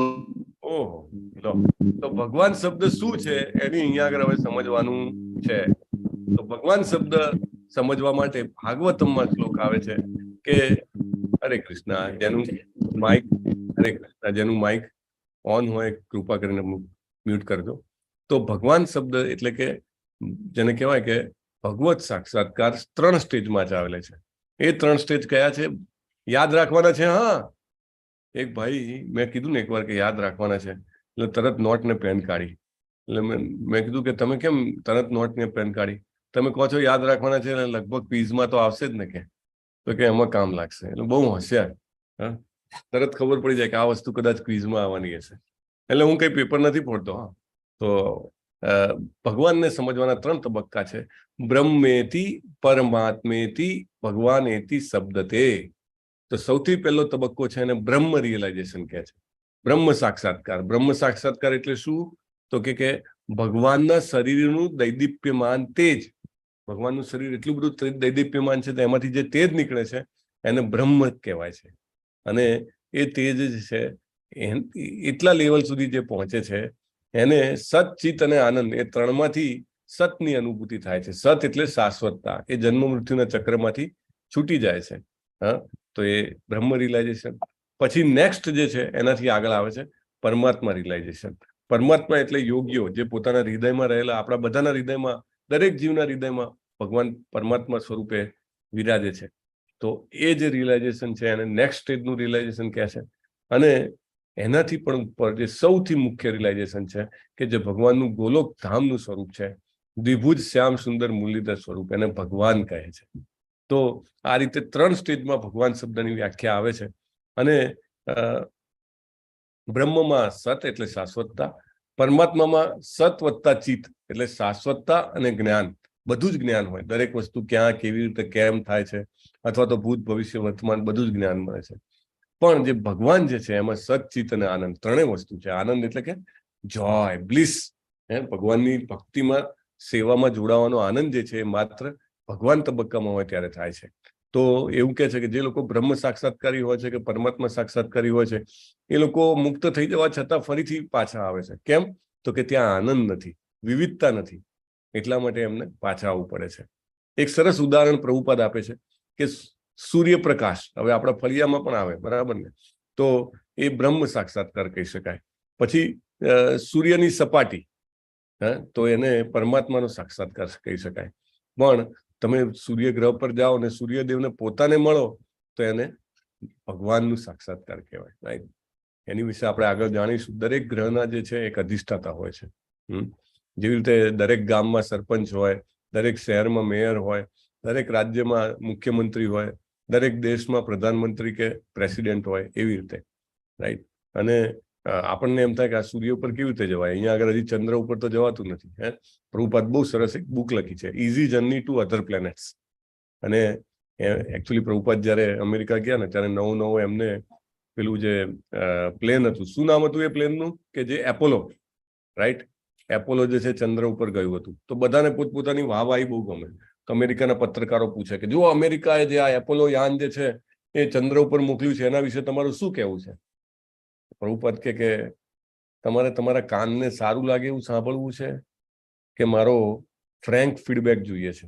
ઓહો, તો ભગવાન શબ્દ શું છે એની અહીંયા આગળ હવે સમજવાનું છે. તો ભગવાન શબ્દ સમજવા માટે ભાગવતમમાં શ્લોક આવે છે કે હરે કૃષ્ણ, જેનું માઇક ઓન હોય કૃપા કરીને મ્યુટ કરજો. તો ભગવાન શબ્દ એટલે કે જેને કહેવાય કે ભગવત સાક્ષાત્કાર 3 સ્ટેજમાં જ આવેલા છે. એ 3 સ્ટેજ કયા છે યાદ રાખવાના છે. હા, એક ભાઈ મેં કીધું ને એકવાર કે યાદ રાખવાના છે, એટલે તરત નોટ ને પેન કાઢી. એટલે મેં કીધું કે તમે કેમ તરત નોટ ને પેન કાઢી? તમે કહો છો યાદ રાખવાના છે, લગભગ ક્વિઝમાં તો આવશે જ ને કે. તો કે એમાં કામ લાગશે. એટલે બહુ હોશિયાર. હા, તરત ખબર પડી જાય કે આ વસ્તુ કદાચ ક્વિઝમાં આવવાની હશે. એટલે હું કઈ પેપર નથી ફોડતો. હા, તો ભગવાનને સમજવાના 3 તબક્કા છે. બ્રહ્મેતિ પરમાત્મેતિ ભગવાનેતિ શબ્દતે. તો સૌથી પહેલો તબક્કો છે એને બ્રહ્મ રિયલાઇઝેશન કહે છે. બ્રહ્મ સાક્ષાત્કાર. બ્રહ્મ સાક્ષાત્કાર એટલે શું? તો કે ભગવાનના શરીરનું દૈદીપ્યમાન તેજ. ભગવાનનું શરીર એટલું બધું દૈદીપ્યમાન છે, તો એમાંથી જે તેજ નીકળે છે એને બ્રહ્મ કહેવાય છે. અને એ તેજ જ છે એટલા લેવલ સુધી જે પહોંચે છે એને સત, ચિત અને આનંદ, એ 3માંથી સતની અનુભૂતિ થાય છે. સત એટલે શાશ્વતતા, એ જન્મ મૃત્યુના ચક્રમાંથી છૂટી જાય છે. હા, તો એ બ્રહ્મ રિયલાઇઝેશન. પછી નેક્સ્ટ જે છે એનાથી આગળ આવે છે પરમાત્મા રિયલાઇઝેશન. પરમાત્મા એટલે યોગીઓ, જે પોતાના હૃદયમાં રહેલા, આપણા બધાના હૃદયમાં, દરેક જીવના હૃદયમાં ભગવાન પરમાત્મા સ્વરૂપે વિરાજે છે. તો એ જે રિયલાઇઝેશન છે એને નેક્સ્ટ સ્ટેજનું રિયલાઇઝેશન કહે છે. અને એનાથી પણ ઉપર જે સૌથી મુખ્ય રિયલાઇઝેશન છે કે જે ભગવાનનું ગોલોક ધામનું સ્વરૂપ છે, દ્વિભુજ શ્યામ સુંદર મુરલીધર સ્વરૂપ, એને ભગવાન કહે છે. તો આ રીતે 3 સ્ટેજમાં ભગવાન શબ્દની વ્યાખ્યા આવે છે. અને બ્રહ્મમાં સત એટલે શાશ્વતતા, પરમાત્મામાં સત વત્તા ચિત્ત એટલે શાશ્વતતા અને જ્ઞાન, બધું જ જ્ઞાન હોય, દરેક વસ્તુ ક્યાં કેવી રીતે કેમ થાય છે, અથવા તો ભૂત ભવિષ્ય વર્તમાન બધું જ જ્ઞાન મળે છે. પણ જે ભગવાન જે છે એમાં સચ્ચિત અને આનંદ, ત્રણેય વસ્તુ છે. આનંદ એટલે કે જોય, બ્લિસ, ભગવાનની ભક્તિમાં સેવામાં જોડાવાનો આનંદ જે છે એ માત્ર ભગવાન તબક્કામાં હોય ત્યારે થાય છે. તો એવું કહે છે કે જે લોકો બ્રહ્મ સાક્ષાત્કારી હોય છે કે પરમાત્મા સાક્ષાત્કારી હોય છે, એ લોકો મુક્ત થઈ જવા છતાં ફરીથી પાછા આવે છે. કેમ? તો કે ત્યાં આનંદ નથી, વિવિધતા નથી, એટલા માટે એમને પાછા આવવું પડે છે. એક સરસ ઉદાહરણ પ્રભુપાદ આપે છે કે સૂર્યપ્રકાશ, હવે આપણા ફળિયામાં પણ આવે, બરાબર ને? તો એ બ્રહ્મ સાક્ષાત્કાર કહી શકાય. પછી સૂર્યની સપાટી, તો એને પરમાત્માનો સાક્ષાત્કાર કહી શકાય. પણ તમે સૂર્યગ્રહ પર જાઓ અને સૂર્યદેવને પોતાને મળો તો એને ભગવાનનું સાક્ષાત્કાર કહેવાય. રાઈટ? એની વિશે આપણે આગળ જાણીશું. દરેક ગ્રહના જે છે એક અધિષ્ઠાતા હોય છે. જેવી રીતે દરેક ગામમાં સરપંચ હોય, દરેક શહેરમાં મેયર હોય, દરેક રાજ્યમાં મુખ્યમંત્રી હોય, દરેક દેશમાં પ્રધાનમંત્રી કે પ્રેસિડેન્ટ હોય, એવી રીતે. રાઈટ? અને આપણને એમ થાય કે આ સૂર્ય ઉપર કેવી રીતે જવાય, અહીંયા આગળ હજી ચંદ્ર ઉપર તો જવાતું નથી. પ્રભુપાદ બહુ સરસ એક બુક લખી છે, easy journey to other planets. અને એકચ્યુઅલી પ્રભુપાદ જયારે અમેરિકા ગયા ને ત્યારે નવું એમને પેલું જે પ્લેન હતું, શું નામ હતું એ પ્લેનનું, કે જે એપોલો, રાઈટ? એપોલો જે છે ચંદ્ર ઉપર ગયું હતું. તો બધાને પોતપોતાની વાહવાહી બહુ ગમે. તો અમેરિકાના પત્રકારો પૂછે કે જો અમેરિકાએ જે આ એપોલો યાન જે છે એ ચંદ્ર ઉપર મોકલ્યું છે, એના વિશે તમારું શું કહેવું છે? પ્રભુપાદ કે તમારે તમારા કાનને સારું લાગે એવું સાંભળવું છે કે મારો ફ્રેન્ક ફીડબેક જોઈએ છે,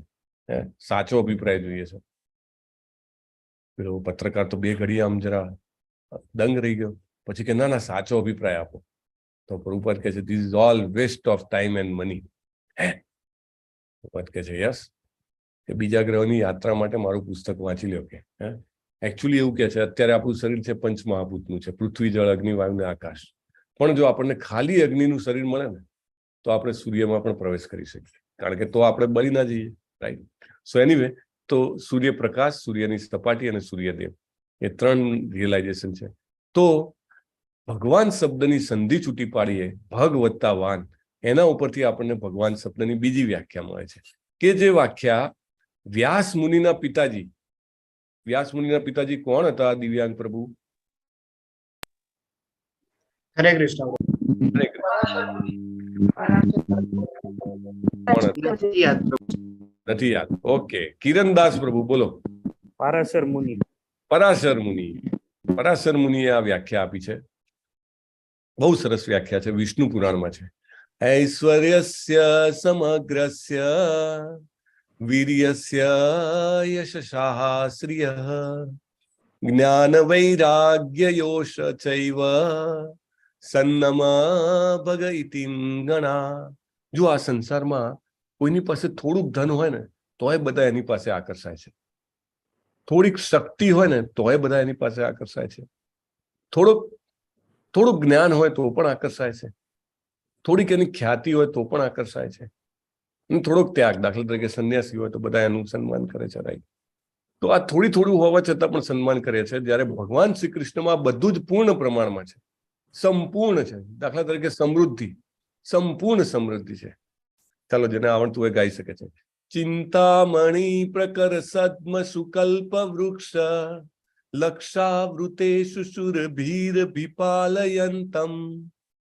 સાચો અભિપ્રાય જોઈએ છે? પેલો પત્રકાર તો 2 ઘડી આમ જરા દંગ રહી ગયો. પછી કે ના, સાચો અભિપ્રાય આપો. તો પ્રભુપાદ કહે છે, this is all waste of time and money. Prabhupada કહે છે, યસ, કે બીજા ગ્રહોની યાત્રા માટે મારું પુસ્તક વાંચી લ્યો. કે એકચ્યુઅલી એવું કે છે, અત્યારે આપણું શરીર છે પંચમહાભૂતનું છે, પૃથ્વી, જળ, અગ્નિ, વાયુ ને આકાશ. પણ જો આપણને ખાલી અગ્નિનું શરીર મળે ને તો આપણે સૂર્યમાં પણ પ્રવેશ કરી શકીએ, કારણ કે તો આપણે બળી ના જઈએ. રાઈટ? સો એનીવે, તો સૂર્યપ્રકાશ, સૂર્યની સપાટી અને સૂર્યદેવ, એ 3 રિયલાઇઝેશન છે. તો ભગવાન શબ્દની સંધિ છૂટી પાડીએ, ભગ વત્તા વાન, એના ઉપરથી આપણને ભગવાન શબ્દની બીજી વ્યાખ્યા મળે છે, કે જે વ્યાખ્યા વ્યાસ મુનિના પિતાજી કોણ હતા દિવ્યાંગ પ્રભુ? હરે કૃષ્ણ. નથી યાદ. ઓકે, કિરણદાસ પ્રભુ બોલો. પારાશર મુનિ. પરાશર મુનિએ આ વ્યાખ્યા આપી છે. બહુ સરસ વ્યાખ્યા છે, વિષ્ણુ પુરાણમાં છે. ઐશ્વર્યસ્ય સમગ્રસ્ય વીર્યસ્ય યશઃ શ્રિયઃ જ્ઞાન વૈરાગ્ય યોશ ચૈવ સન્નમ ભગ ઇતિમ ગણા. જો આ સંસારમાં કોઈની પાસે થોડુંક ધન હોય ને તોય બધા એની પાસે આકર્ષાય છે, થોડીક શક્તિ હોય ને તોય બધા એની પાસે આકર્ષાય છે, થોડુંક જ્ઞાન હોય તો પણ આકર્ષાય છે, થોડીક એની ખ્યાતિ હોય તો પણ આકર્ષાય છે, થોડોક ત્યાગ, દાખલા તરીકે સંન્યાસી હોય તો બધા એનું સન્માન કરે છે. રાઈટ? તો આ થોડું હોવા છતાં પણ સન્માન કરે છે, જ્યારે ભગવાન શ્રી કૃષ્ણમાં બધું જ પૂર્ણ પ્રમાણમાં છે, સંપૂર્ણ છે. દાખલા તરીકે સમૃદ્ધિ, સંપૂર્ણ સમૃદ્ધિ છે. ચાલો, જેને આવડતું એ ગાઈ શકે છે. ચિંતામણી પ્રકર સદ્મ સુકલ્પ વૃક્ષ લક્ષાવૃતેષુ સુરભીર વિપાલયંતમ.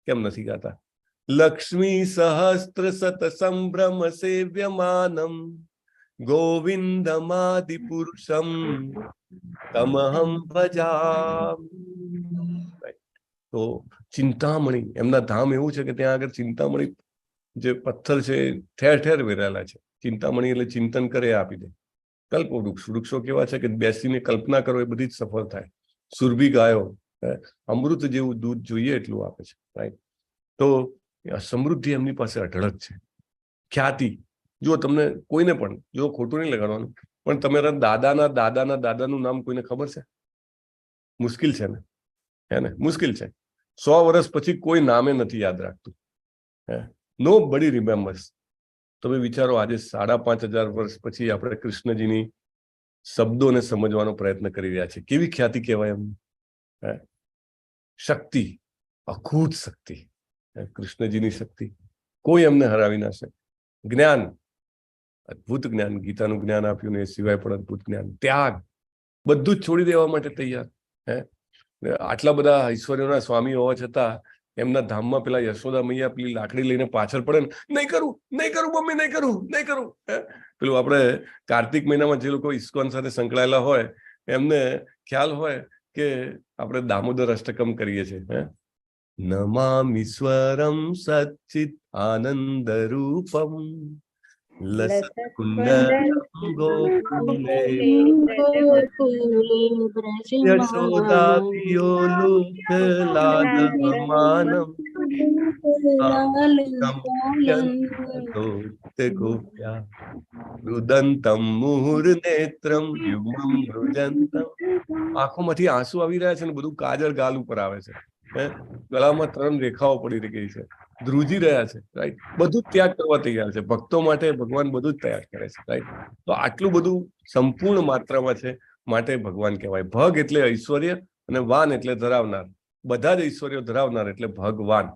કેમ નથી ગાતા? લક્ષ્મી સહસ્ત્ર સત સંભ્રમ સેવ્યમાનમ ગોવિંદમાદિ પુરુષમ તમહમ ભજામિ. તો ચિંતામણી, એમના ધામ એવું છે કે ત્યાં આગળ ચિંતામણી જે પથ્થર છે ઠેર ઠેર વેરાયેલા છે. ચિંતામણી એટલે ચિંતન કરે આપી દે. કલ્પ વૃક્ષો કેવા છે કે બેસીને કલ્પના કરો એ બધી જ સફળ થાય. સુરભી ગાયો અમૃત જેવું દૂધ જોઈએ એટલું આપે છે. રાઈટ? તો સમૃદ્ધિ એમની પાસે અઢળક છે. ખ્યાતિ, જો તમને કોઈને પણ, જો ખોટું નહીં લગાડવાનું, પણ તમારા દાદાના દાદાનું નામ કોઈને ખબર છે? મુશ્કેલ છે ને? હે ને? મુશ્કેલ છે. 100 વર્ષ પછી કોઈ નામે નથી યાદ રાખતું. નો બડી રિમેમ્બર્સ. તમે વિચારો, આજે 5,500 વર્ષ પછી આપણે કૃષ્ણજીની શબ્દોને સમજવાનો પ્રયત્ન કરી રહ્યા છે. કેવી ખ્યાતિ કહેવાય એમ. શક્તિ, અખૂટ શક્તિ, કૃષ્ણજીની શક્તિ કોઈ એમને હરાવી ના શકે. જ્ઞાન, અદભુત જ્ઞાન, ગીતાનું જ્ઞાન આપ્યું ને એ સિવાય પણ અદભુત જ્ઞાન. ત્યાગ, બધું જ છોડી દેવા માટે તૈયાર. આટલા બધા ઐશ્વર્યોના સ્વામી હોવા છતાં એમના ધામમાં પેલા યશોદા મૈયા પેલી લાકડી લઈને પાછળ પડે ને, નહીં કરું મમ્મી, નહીં કરું. પેલું આપણે કાર્તિક મહિનામાં જે લોકો ઇસ્કોન સાથે સંકળાયેલા હોય એમને ખ્યાલ હોય કે આપણે દામોદર અષ્ટકમ કરીએ છીએ. નમામીશ્વરમ સચ્ચિત આનંદ રૂપમ લસત્કુંડલમ ગોકુલે યશોદા પિયો લોકલાલમાનમ ગોપ્યા રુદંતમ મુહુર્નેત્રમ યુગમ મૃજંતમ. આંખોમાંથી આંસુ આવી રહ્યા છે ને બધું કાજળ ગાલ ઉપર આવે છે. ગળામાં 3 રેખાઓ પડી ગઈ છે, ધ્રુજી રહ્યા છે. રાઈટ, બધું ત્યાગ કરવા તૈયાર છે. ભક્તો માટે ભગવાન બધું જ તૈયાર કરે છે. રાઈટ, તો આટલું બધું સંપૂર્ણ માત્રામાં છે, માટે ભગવાન કહેવાય. ભગ એટલે ઐશ્વર્ય અને વાન એટલે ધરાવનાર. બધા જ ઐશ્વર્યો ધરાવનાર એટલે ભગવાન,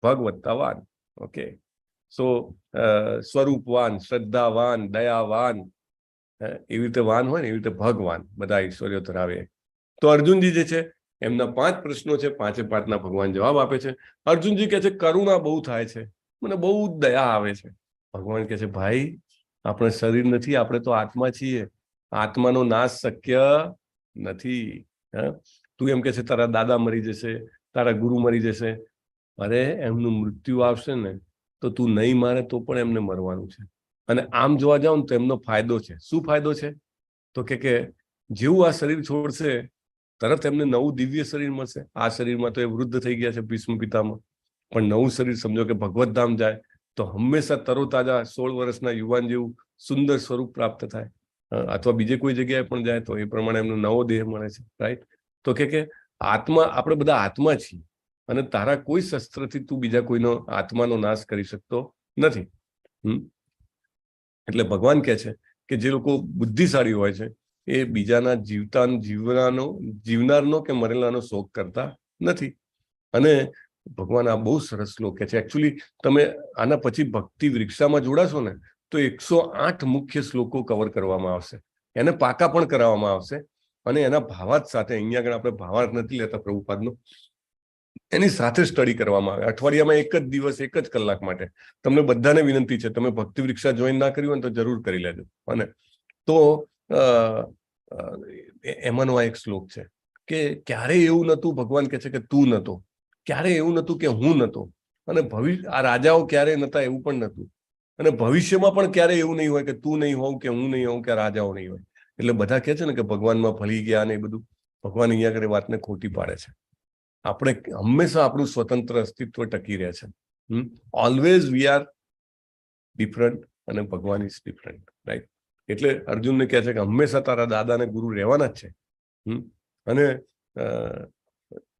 ભગ વત્તા વાન. ઓકે, સો સ્વરૂપવાન, શ્રદ્ધાવાન, દયાવાન, એવી રીતે વાન હોય ને એવી રીતે ભગવાન બધા ઐશ્વર્યો ધરાવે. તો અર્જુનજી જે છે એમના 5 પ્રશ્નો છે, 5 ભગવાન જવાબ આપે છે. અર્જુનજી કહે છે કરુણા બહુ થાય છે, મને બહુ દયા આવે છે. ભગવાન કહે છે ભાઈ, આપણે શરીર નથી, આપણે તો આત્મા છીએ. આત્માનો નાશ શક્ય નથી. તું એમ કે છે તારા દાદા મરી જશે, તારા ગુરુ મરી જશે. અરે એમનું મૃત્યુ આવશે ને તો તું નહીં મારે તો પણ એમને મરવાનું છે. અને આમ જોવા જાવ ને તો એમનો ફાયદો છે. શું ફાયદો છે? તો કે જેવું આ શરીર છોડશે તરત એમને નવું દિવ્ય શરીર મળશે. આ શરીરમાં તો એ વૃદ્ધ થઈ ગયા છે ભીષ્મ પિતામાં, પણ નવું શરીર સમજો કે ભગવત ધામ જાય તો હંમેશા તરોતાજા 16 વર્ષના યુવાન જેવું સુંદર સ્વરૂપ પ્રાપ્ત થાય. અથવા બીજે કોઈ જગ્યાએ પણ જાય તો એ પ્રમાણે એમનો નવો દેહ મળે છે. રાઈટ, તો કે આત્મા, આપણે બધા આત્મા છીએ અને તારા કોઈ શસ્ત્રથી તું બીજા કોઈનો આત્માનો નાશ કરી શકતો નથી. એટલે ભગવાન કહે છે કે જે લોકો બુદ્ધિશાળી હોય છે એ બીજાના જીવનારનો કે મરેલાનો શોક કરતા નથી. અને ભગવાન આ બહુ સરસ શ્લોક કહે છે. એકચ્યુઅલી તમે આના પછી ભક્તિ વૃક્ષામાં જોડાશો ને તો 108 મુખ્ય શ્લોકો કવર કરવામાં આવશે, એને પાકા પણ કરાવવામાં આવશે અને એના ભાવાર્થ સાથે, અહીંયા આગળ આપણે ભાવાર્થ નથી લેતા પ્રભુપાદનો, એની સાથે સ્ટડી કરવામાં આવે. અઠવાડિયામાં 1 જ દિવસ 1 જ કલાક માટે તમને બધાને વિનંતી છે, તમે ભક્તિ વૃક્ષા જોઈન ના કરી હોય તો જરૂર કરી લેજો. અને તો એમાંનો આ એક શ્લોક છે કે ક્યારેય એવું નહોતું, ભગવાન કહે છે કે તું નહોતો, ક્યારેય એવું નહોતું કે હું નહોતો, અને આ રાજાઓ ક્યારેય નહોતા એવું પણ નહોતું, અને ભવિષ્યમાં પણ ક્યારેય એવું નહીં હોય કે તું નહીં હોવ કે હું નહીં હોઉં કે રાજાઓ નહીં હોય. એટલે બધા કહે છે ને કે ભગવાનમાં ભળી ગયા ને એ બધું, ભગવાન અહીંયા આગળ વાતને ખોટી પાડે છે. આપણે હંમેશા આપણું સ્વતંત્ર અસ્તિત્વ ટકી રહે છે. ઓલવેઝ વી આર ડિફરન્ટ અને ભગવાન ઇઝ ડિફરન્ટ. રાઈટ, એટલે અર્જુનને કહે છે કે હંમેશા તારા દાદા અને ગુરુ રહેવાના જ છે. અને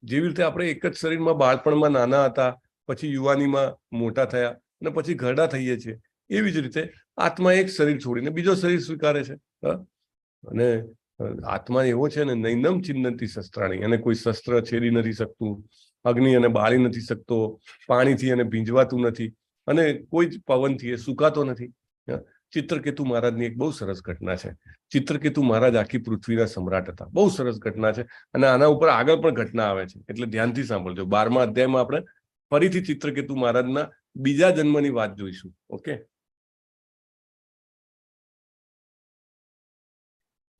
જેવી રીતે આપણે એક જ શરીરમાં બાળપણમાં નાના હતા, પછી યુવાનીમાં મોટા થયા અને પછી ઘરડા થઈએ છીએ, એવી જ રીતે આત્મા એક શરીર છોડીને બીજો શરીર સ્વીકારે છે. અને આત્મા એવો છે ને, નૈનમ ચિંતનતી શસ્ત્રાણી, અને કોઈ શસ્ત્ર છેદી નથી શકતું, અગ્નિ અને બાળી નથી શકતો, પાણીથી એને ભીંજવાતું નથી, અને કોઈ જ પવનથી એ સુકાતો નથી. ચિત્રકેતુ મહારાજની એક બહુ સરસ ઘટના છે. ચિત્રકેતુ મહારાજ આખી પૃથ્વીના સમ્રાટ હતા. બહુ સરસ ઘટના છે અને આના ઉપર આગળ પણ ઘટના આવે છે, એટલે ધ્યાનથી સાંભળજો. 12મા અધ્યાયમાં આપણે ફરીથી ચિત્રકેતુ મહારાજના બીજા જન્મની વાત જોઈશું. ઓકે,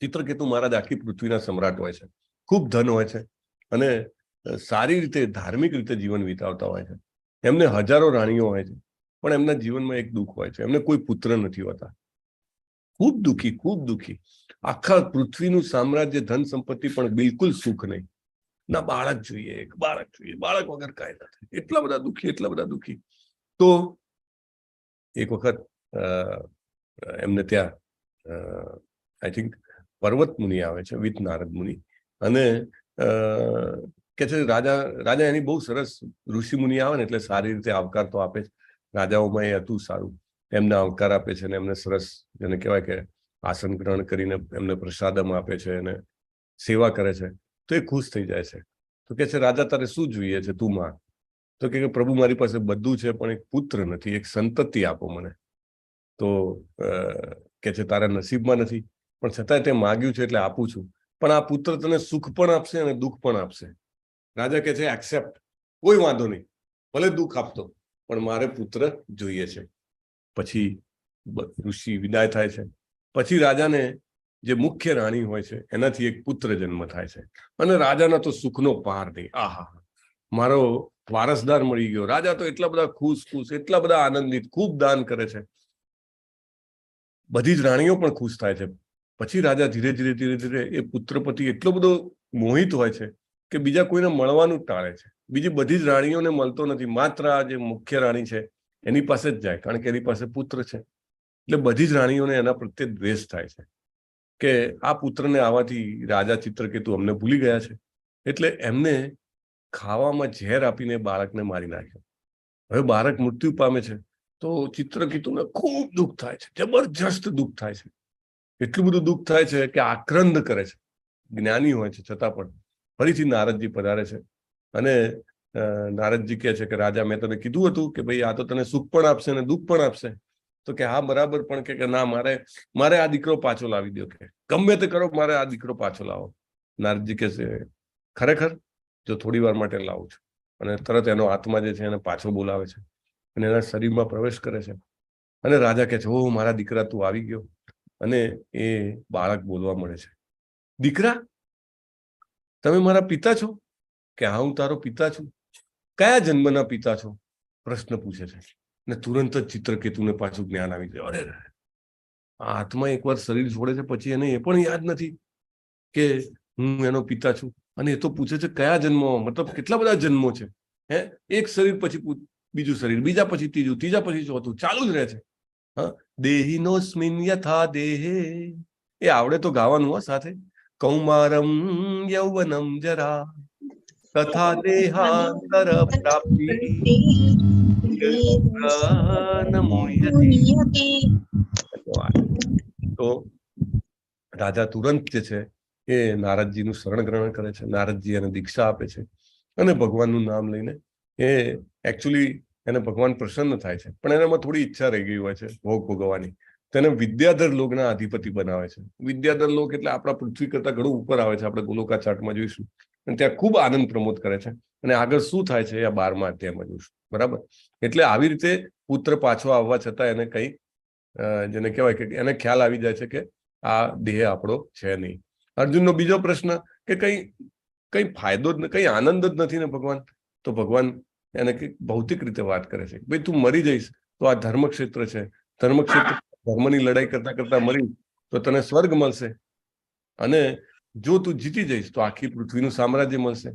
ચિત્રકેતુ મહારાજ આખી પૃથ્વીના સમ્રાટ હોય છે, ખૂબ ધન હોય છે અને સારી રીતે ધાર્મિક રીતે જીવન વિતાવતા હોય છે. એમને હજારો રાણીઓ હોય છે, પણ એમના જીવનમાં એક દુઃખ હોય છે, એમને કોઈ પુત્ર નથી હોતા. ખૂબ દુઃખી. આખા પૃથ્વીનું સામ્રાજ્ય, ધન સંપત્તિ, પણ બિલકુલ સુખ નહીં. ના બાળક જોઈએ, બાળક વગર કાંઈ ના થાય. એટલા બધા દુઃખી. તો એક વખત એમને ત્યાં આઈ થિંક પર્વત મુનિ આવે છે વિથ નારદ મુનિ, અને કે છે રાજા એની બહુ સરસ ઋષિ મુનિ આવે ને એટલે સારી રીતે આવકાર તો આપે જ. રાજાઓમાં એ હતું સારું, એમને આવકાર આપે છે ને એમને સરસ જેને કહેવાય કે આસન ગ્રહણ કરીને એમને પ્રસાદમ આપે છે અને સેવા કરે છે, તો એ ખુશ થઈ જાય છે. તો કે છે રાજા તારે શું જોઈએ છે, તું માંગ. તો કે પ્રભુ મારી પાસે બધું છે પણ એક પુત્ર નથી, એક સંતતિ આપો મને. તો કે છે તારા નસીબમાં નથી, પણ છતાંય તે માગ્યું છે એટલે આપું છું, પણ આ પુત્ર તને સુખ પણ આપશે અને દુઃખ પણ આપશે. રાજા કે છે એક્સેપ્ટ, કોઈ વાંધો નહીં, ભલે દુઃખ આપતો પણ મારે પુત્ર જોઈએ છે. પછી ઋષિ વિદાય થાય છે. પછી રાજાને જે મુખ્ય રાણી હોય છે એનાથી એક પુત્ર જન્મ થાય છે અને રાજાના તો સુખનો પાર નહીં. આહા, મારો વારસદાર મળી ગયો. રાજા તો એટલા બધા ખુશ, એટલા બધા આનંદિત, ખૂબ દાન કરે છે. બધી જ રાણીઓ પણ ખુશ થાય છે. પછી રાજા ધીરે ધીરે એ પુત્ર પ્રતિ એટલો બધો મોહિત હોય છે કે બીજા કોઈને મળવાનું ટાળે છે. બીજી બધી જ રાણીઓને મળતો નથી, માત્ર આ જે મુખ્ય રાણી છે એની પાસે જ જાય, કારણ કે એની પાસે પુત્ર છે. એટલે બધી જ રાણીઓને એના પ્રત્યે દ્વેષ થાય છે કે આ પુત્રને આવવાથી રાજા ચિત્રકેતુ અમને ભૂલી ગયા છે. એટલે એમને ખાવામાં ઝેર આપીને બાળકને મારી નાખ્યો. હવે બાળક મૃત્યુ પામે છે તો ચિત્રકેતુને ખૂબ દુઃખ થાય છે, જબરજસ્ત દુઃખ થાય છે. એટલું બધું દુઃખ થાય છે કે આક્રંદ કરે છે. જ્ઞાની હોય છે છતાં પણ. ફરીથી નારદજી પધારે છે અને નારદજી કહે છે કે રાજા, મેં તને કીધું હતું કે ભાઈ આ તો તને સુખ પણ આપશે અને દુઃખ પણ આપશે. તો કે હા બરાબર, પણ કે ના, મારે આ દીકરો પાછો લાવી દો, કે ગમે તે કરો મારે આ દીકરો પાછો લાવો. નારદજી કહે છે ખરેખર, જો થોડી વાર માટે લાવું છું. અને તરત એનો આત્મા જે છે એને પાછો બોલાવે છે અને એના શરીરમાં પ્રવેશ કરે છે. અને રાજા કહે છે ઓ મારા દીકરા, તું આવી ગયો. અને એ બાળક બોલવા મળે છે, દીકરા તમે મારા પિતા છો? કે હા, હું તારો પિતા છું. કયા જન્મના પિતા છો? પ્રશ્ન પૂછે છે. ને તુરંત જ ચિત્રકેતુને પાછું જ્ઞાન આવી જાય. અરે આ આત્મા એકવાર શરીર છોડે છે પછી એને એ પણ યાદ નથી કે હું એનો પિતા છું. અને એ તો પૂછે છે કયા જન્મો, મતલબ કેટલા બધા જન્મો છે. એક શરીર પછી બીજું શરીર, બીજા પછી ત્રીજું, ત્રીજા પછી ચોથું, ચાલુ જ રહે છે. દેહિનોસ્મિન યથા દેહે, એ આવડે તો ગાવાનું સાથે. કૌમારમ યૌવનમ જરા તથા દેહાંતર પ્રાપ્તિ તો રાજા તુરંત જે છે એ નારદજીનું શરણ ગ્રહણ કરે છે. નારદજી એને દીક્ષા આપે છે અને ભગવાનનું નામ લઈને એ એકચ્યુઅલી એને ભગવાન પ્રસન્ન થાય છે, પણ એનામાં થોડી ઈચ્છા રહી ગઈ હોય છે ભોગ ભોગવવાની. તેને વિદ્યાધર લોકના અધિપતિ બનાવે છે. વિદ્યાધર લોક એટલે આપણા પૃથ્વી કરતા ઘણું ઉપર આવે છે, આપણે ગોલોકા ચાર્ટમાં જોઈશું. અને ત્યાં ખૂબ આનંદ પ્રમોદ કરે છે. અને આગળ શું થાય છે એ 12મા અધ્યાયમાં જોઈશું. બરાબર. એટલે આવી રીતે પુત્ર પાછો આવવા છતાં એને કઈ જેને કહેવાય કે એને ખ્યાલ આવી જાય છે કે આ દેહ આપણો છે નહીં. અર્જુનનો બીજો પ્રશ્ન કે કઈ ફાયદો જ, કઈ આનંદ જ નથી ને ભગવાન. તો ભગવાન એને કઈક ભૌતિક રીતે વાત કરે છે, ભાઈ તું મરી જઈશ તો આ ધર્મક્ષેત્ર છે, ધર્મક્ષેત્ર ધર્મની લડાઈ કરતા કરતા મરી તો તને સ્વર્ગ મળશે, અને જો તું જીતી જઈશ તો આખી પૃથ્વીનું સામ્રાજ્ય મળશે.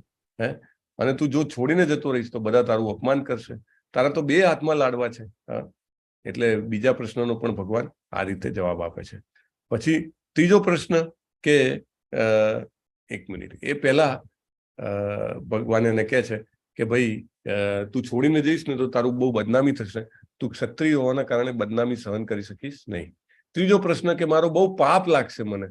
અને તું જો છોડીને જતો રહીશ તો બધા તારું અપમાન કરશે. તારા તો બે હાથમાં લાડવા છે. એટલે બીજા પ્રશ્નનો પણ ભગવાન આ રીતે જવાબ આપે છે. પછી ત્રીજો પ્રશ્ન કે એક મિનિટ, એ પહેલા ભગવાન એને કહે છે કે ભાઈ તું છોડીને જઈશ ને તો તારું બહુ બદનામી થશે, તું ક્ષત્રિય હોવાના કારણે બદનામી સહન કરી શકીશ નહીં. ત્રીજો પ્રશ્ન કે મારો બહુ પાપ લાગશે મને.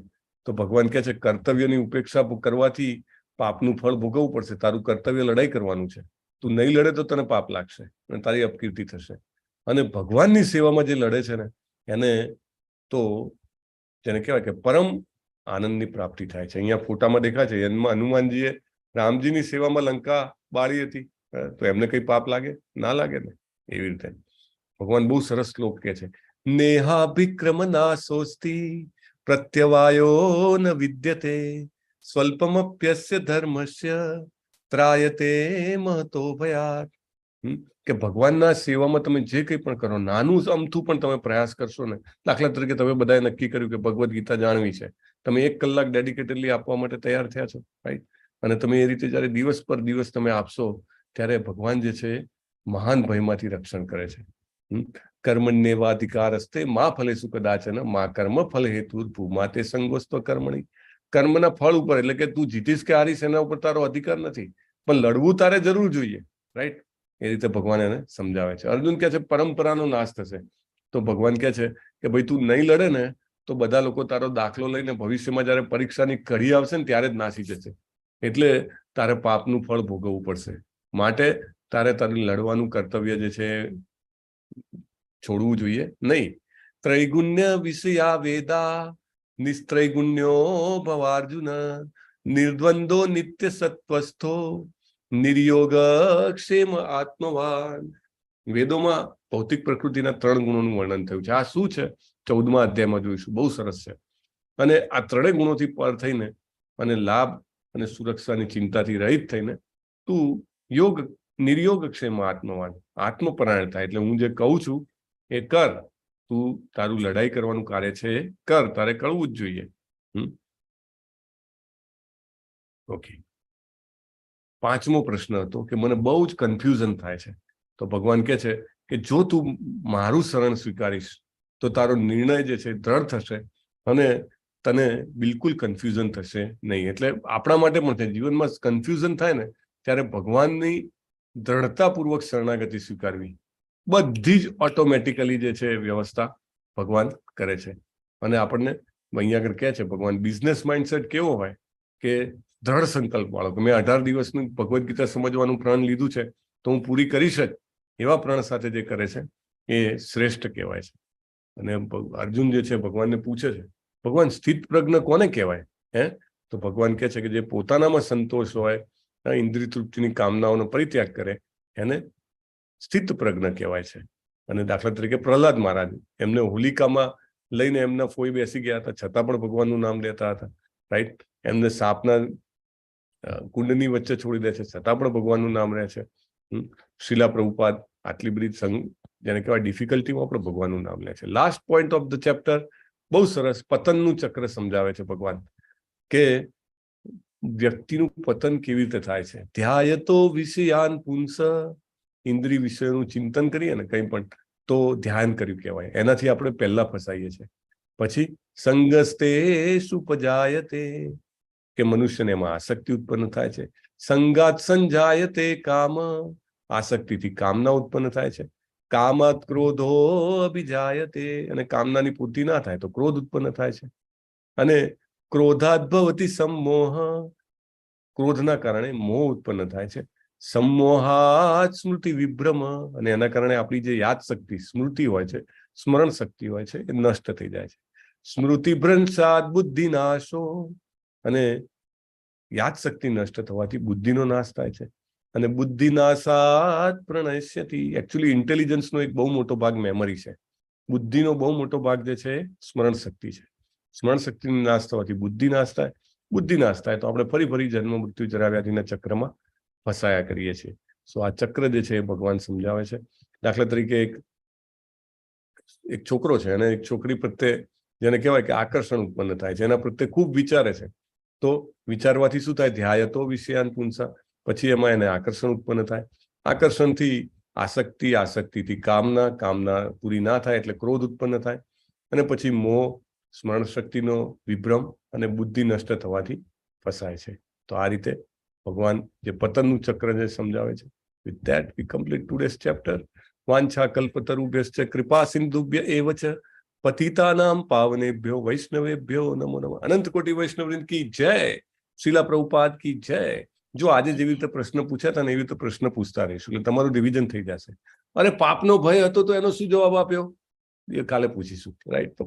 તો ભગવાન કહે છે કર્તવ્યની ઉપેક્ષા કરવાથી પાપનું ફળ ભોગવવું પડશે. તારું કર્તવ્ય લડાઈ કરવાનું છે. તું નહીં લડે તો તને પાપ લાગશે અને તારી અપકીર્તિ થશે. અને ભગવાનની સેવામાં જે લડે છે ને એને તો જેને કહેવાય કે પરમ આનંદની પ્રાપ્તિ થાય છે. અહીંયા ફોટામાં દેખાય છે એમાં હનુમાનજીએ રામજીની સેવામાં લંકા બાળી હતી, તો એમને કઈ પાપ લાગે? ના લાગે ને. એવી રીતે ભગવાન બહુ સરસ શ્લોક કહે છે, નેહાભિક્રમ નાસોસ્તિ પ્રત્યવાયો ન વિદ્યતે સ્વલ્પમપ્યસ્ય ધર્મસ્ય ત્રાયતે મહતો ભયાત. કે ભગવાનના સેવામાં તમે જે કંઈ પણ કરો, નાનું અમથું પણ તમે પ્રયાસ કરશો ને, દાખલા તરીકે તમે બધાએ નક્કી કર્યું કે ભગવદ્ ગીતા જાણવી છે, તમે 1 કલાક ડેડિકેટેડલી આપવા માટે તૈયાર થયા છો, રાઈટ? અને તમે એ રીતે જયારે દિવસ પર દિવસ તમે આપશો ત્યારે ભગવાન જે છે મહાન ભયમાંથી રક્ષણ કરે છે. કર્મણ્યેવાધિકાર હસ્તે મા ફલેષુ કદાચન મા કર્મ ફલ હેતુર્ભૂ માતે સંગોસ્ત્વ કર્મણી. કર્મના ફળ ઉપર, એટલે કે તું જીતીશ કે હારીશ એના ઉપર તારો અધિકાર નથી. પણ લડવું તારે જરૂર જોઈએ, રાઈટ? એ રીતે ભગવાન એને સમજાવે છે. અર્જુન કહે છે પરંપરાનો નાશ થશે, તો ભગવાન કહે છે કે ભાઈ તું નહીં લડે ને તો બધા લોકો તારો દાખલો લઈને ભવિષ્યમાં જયારે પરીક્ષાની ઘડી આવશે ને ત્યારે જ નાસી જશે. એટલે તારે પાપનું ફળ ભોગવવું પડશે. માટે તારે લડવાનું કર્તવ્ય જે છે છોડવું જોઈએ નહીં. ત્રૈગુણ્ય વિષયા વેદા નિસ્ત્રૈગુણ્યો ભવાર્જુન નિર્દ્વંદો નિત્ય સત્વસ્થો નિર્યોગ ક્ષેમ આત્મવાન. વેદોમાં ભૌતિક પ્રકૃતિના 3 ગુણોનું વર્ણન થયું છે. આ શું છે 14મા અધ્યાયમાં જોઈશું. બહુ સરસ છે. અને આ 3 ગુણોથી પર થઈને અને લાભ અને સુરક્ષાની ચિંતાથી રહિત થઈને તું નિર્યોગ ક્ષેમ આત્મવાન, આત્મપરાયણ થાય. એટલે હું જે કહું છું એ કર. તું તારું લડાઈ કરવાનું કાર્ય છે એ કર, તારે કરવું જ જોઈએ. ઓકે. 5મો પ્રશ્ન હતો કે મને બહુ જ કન્ફ્યુઝન થાય છે. તો ભગવાન કહે છે કે જો તું મારું શરણ સ્વીકારીશ તો તારો નિર્ણય જે છે દ્રઢ થશે અને તને બિલકુલ કન્ફ્યુઝન થશે નહીં. એટલે આપણા માટે પણ છે, જીવનમાં કન્ફ્યુઝન થાય ને ત્યારે ભગવાનની દ્રઢતાપૂર્વક શરણાગતિ સ્વીકારવી. બધી જ ઓટોમેટિકલી જે છે વ્યવસ્થા ભગવાન કરે છે. અને આપણને અહીંયા આગળ કહે છે ભગવાન બિઝનેસ માઇન્ડસેટ કેવો હોય કે દ્રઢ સંકલ્પ વાળો, કે મેં 18 દિવસનું ભગવદ્ ગીતા સમજવાનું પ્રણ લીધું છે તો હું પૂરી કરીશ જ, એવા પ્રણ સાથે જે કરે છે એ શ્રેષ્ઠ કહેવાય છે. અને અર્જુન જે છે ભગવાનને પૂછે છે ભગવાન સ્થિત પ્રજ્ઞ કોને કહેવાય? તો ભગવાન કહે છે કે જે પોતાનામાં સંતોષ હોય, ઇન્દ્રિય તૃપ્તિની કામનાઓનો પરિત્યાગ કરે એને સ્થિત પ્રજ્ઞ કહેવાય છે. અને દાખલા તરીકે પ્રહલાદ મહારાજ, એમને હોલિકામાં લઈને એમના ફોઈ બેસી ગયા હતા છતાં પણ ભગવાનનું નામ લેતા હતા, રાઈટ? એમને સાપના કુંડની વચ્ચે છોડી દે છે છતાં પણ ભગવાનનું નામ રહે છે. શીલા પ્રભુપાદ આટલી બધી જેને કહેવાય ડિફિકલ્ટીમાં પણ ભગવાનનું નામ લે છે. Last point of the chapter બહુ સરસ પતનનું ચક્ર સમજાવે છે ભગવાન, કે વ્યક્તિનું પતન કેવી રીતે થાય છે. ધ્યાયતો વિષયાન પુંસ, ઇન્દ્રિય વિષયોનું ચિંતન કરીએ ને કંઈ પણ તો ધ્યાન કર્યું કહેવાય. એનાથી આપણે પહેલા ફસાઈએ છીએ. પછી સંગસ્તે સુપજાયતે, કે મનુષ્યને એમાં આસક્તિ ઉત્પન્ન થાય છે. સંગાત સંજાયતે કામ, આસક્તિથી કામના ઉત્પન્ન થાય છે. કામાત ક્રોધો અભિજાયતે, અને કામનાની પૂર્તિ ના થાય તો ક્રોધ ઉત્પન્ન થાય છે. અને ક્રોધાદ ભવતિ સમોહ, ક્રોધના કારણે મોહ ઉત્પન્ન થાય છે. સમોહાત સ્મૃતિ વિભ્રમ, અને એના કારણે આપણી જે યાદ શક્તિ સ્મૃતિ હોય છે, સ્મરણ શક્તિ હોય છે એ નષ્ટ થઈ જાય છે. સ્મૃતિ ભ્રંશાત બુદ્ધિ નાશો, અને યાદ શક્તિ નષ્ટ થવાથી બુદ્ધિનો નાશ થાય છે. અને બુદ્ધિ નાશાત પ્રણશ્યતિ, એકચ્યુઅલી ઇન્ટેલિજન્સનો એક બહુ મોટો ભાગ મેમરી છે. બુદ્ધિનો બહુ મોટો ભાગ જે છે સ્મરણ શક્તિ છે. સ્મરણ શક્તિનો નાશ થવાથી બુદ્ધિ નાશ થાય. બુદ્ધિ નાશ થાય તો આપણે ફરી જન્મ મૃત્યુ જરા વ્યાધિના ચક્રમાં ફસાયા કરીએ છીએ. સો આ ચક્ર જે છે એ ભગવાન સમજાવે છે. દાખલા તરીકે એક છોકરો છે અને એક છોકરી પ્રત્યે જેને કહેવાય કે આકર્ષણ ઉત્પન્ન થાય છે, એના પ્રત્યે ખૂબ વિચારે છે. તો વિચારવાથી શું થાય? ધ્યાયતો વિષયાન પુંસા, પછી એમાં એને આકર્ષણ ઉત્પન્ન થાય. આકર્ષણથી આસક્તિ, આસક્તિથી કામના, કામના પૂરી ના થાય એટલે ક્રોધ ઉત્પન્ન થાય. અને પછી મોહ, સ્મરણ શક્તિનો વિભ્રમ અને બુદ્ધિ નષ્ટ થવાથી ફસાય છે. તો આ રીતે ભગવાન જે પતનનું ચક્ર જે સમજાવે છે. With that we complete today's chapter. વાંછા કલ્પતરુભ્યશ્ચ કૃપા સિંધુભ્ય એવ ચ પતિતાનામ પાવનેભ્યો વૈષ્ણવેભ્યો નમો નમઃ. અનંત કોટી વૈષ્ણવવૃંદ કી જય. શીલા પ્રભુપાદ કી જય. જો આજે જેવી રીતે પ્રશ્ન પૂછ્યા હતા ને એવી રીતે પ્રશ્ન પૂછતા રહીશું એટલે તમારું રિવિઝન થઈ જશે. અરે પાપનો ભય હતો તો એનો શું જવાબ આપ્યો એ કાલે પૂછીશું, રાઈટ? તો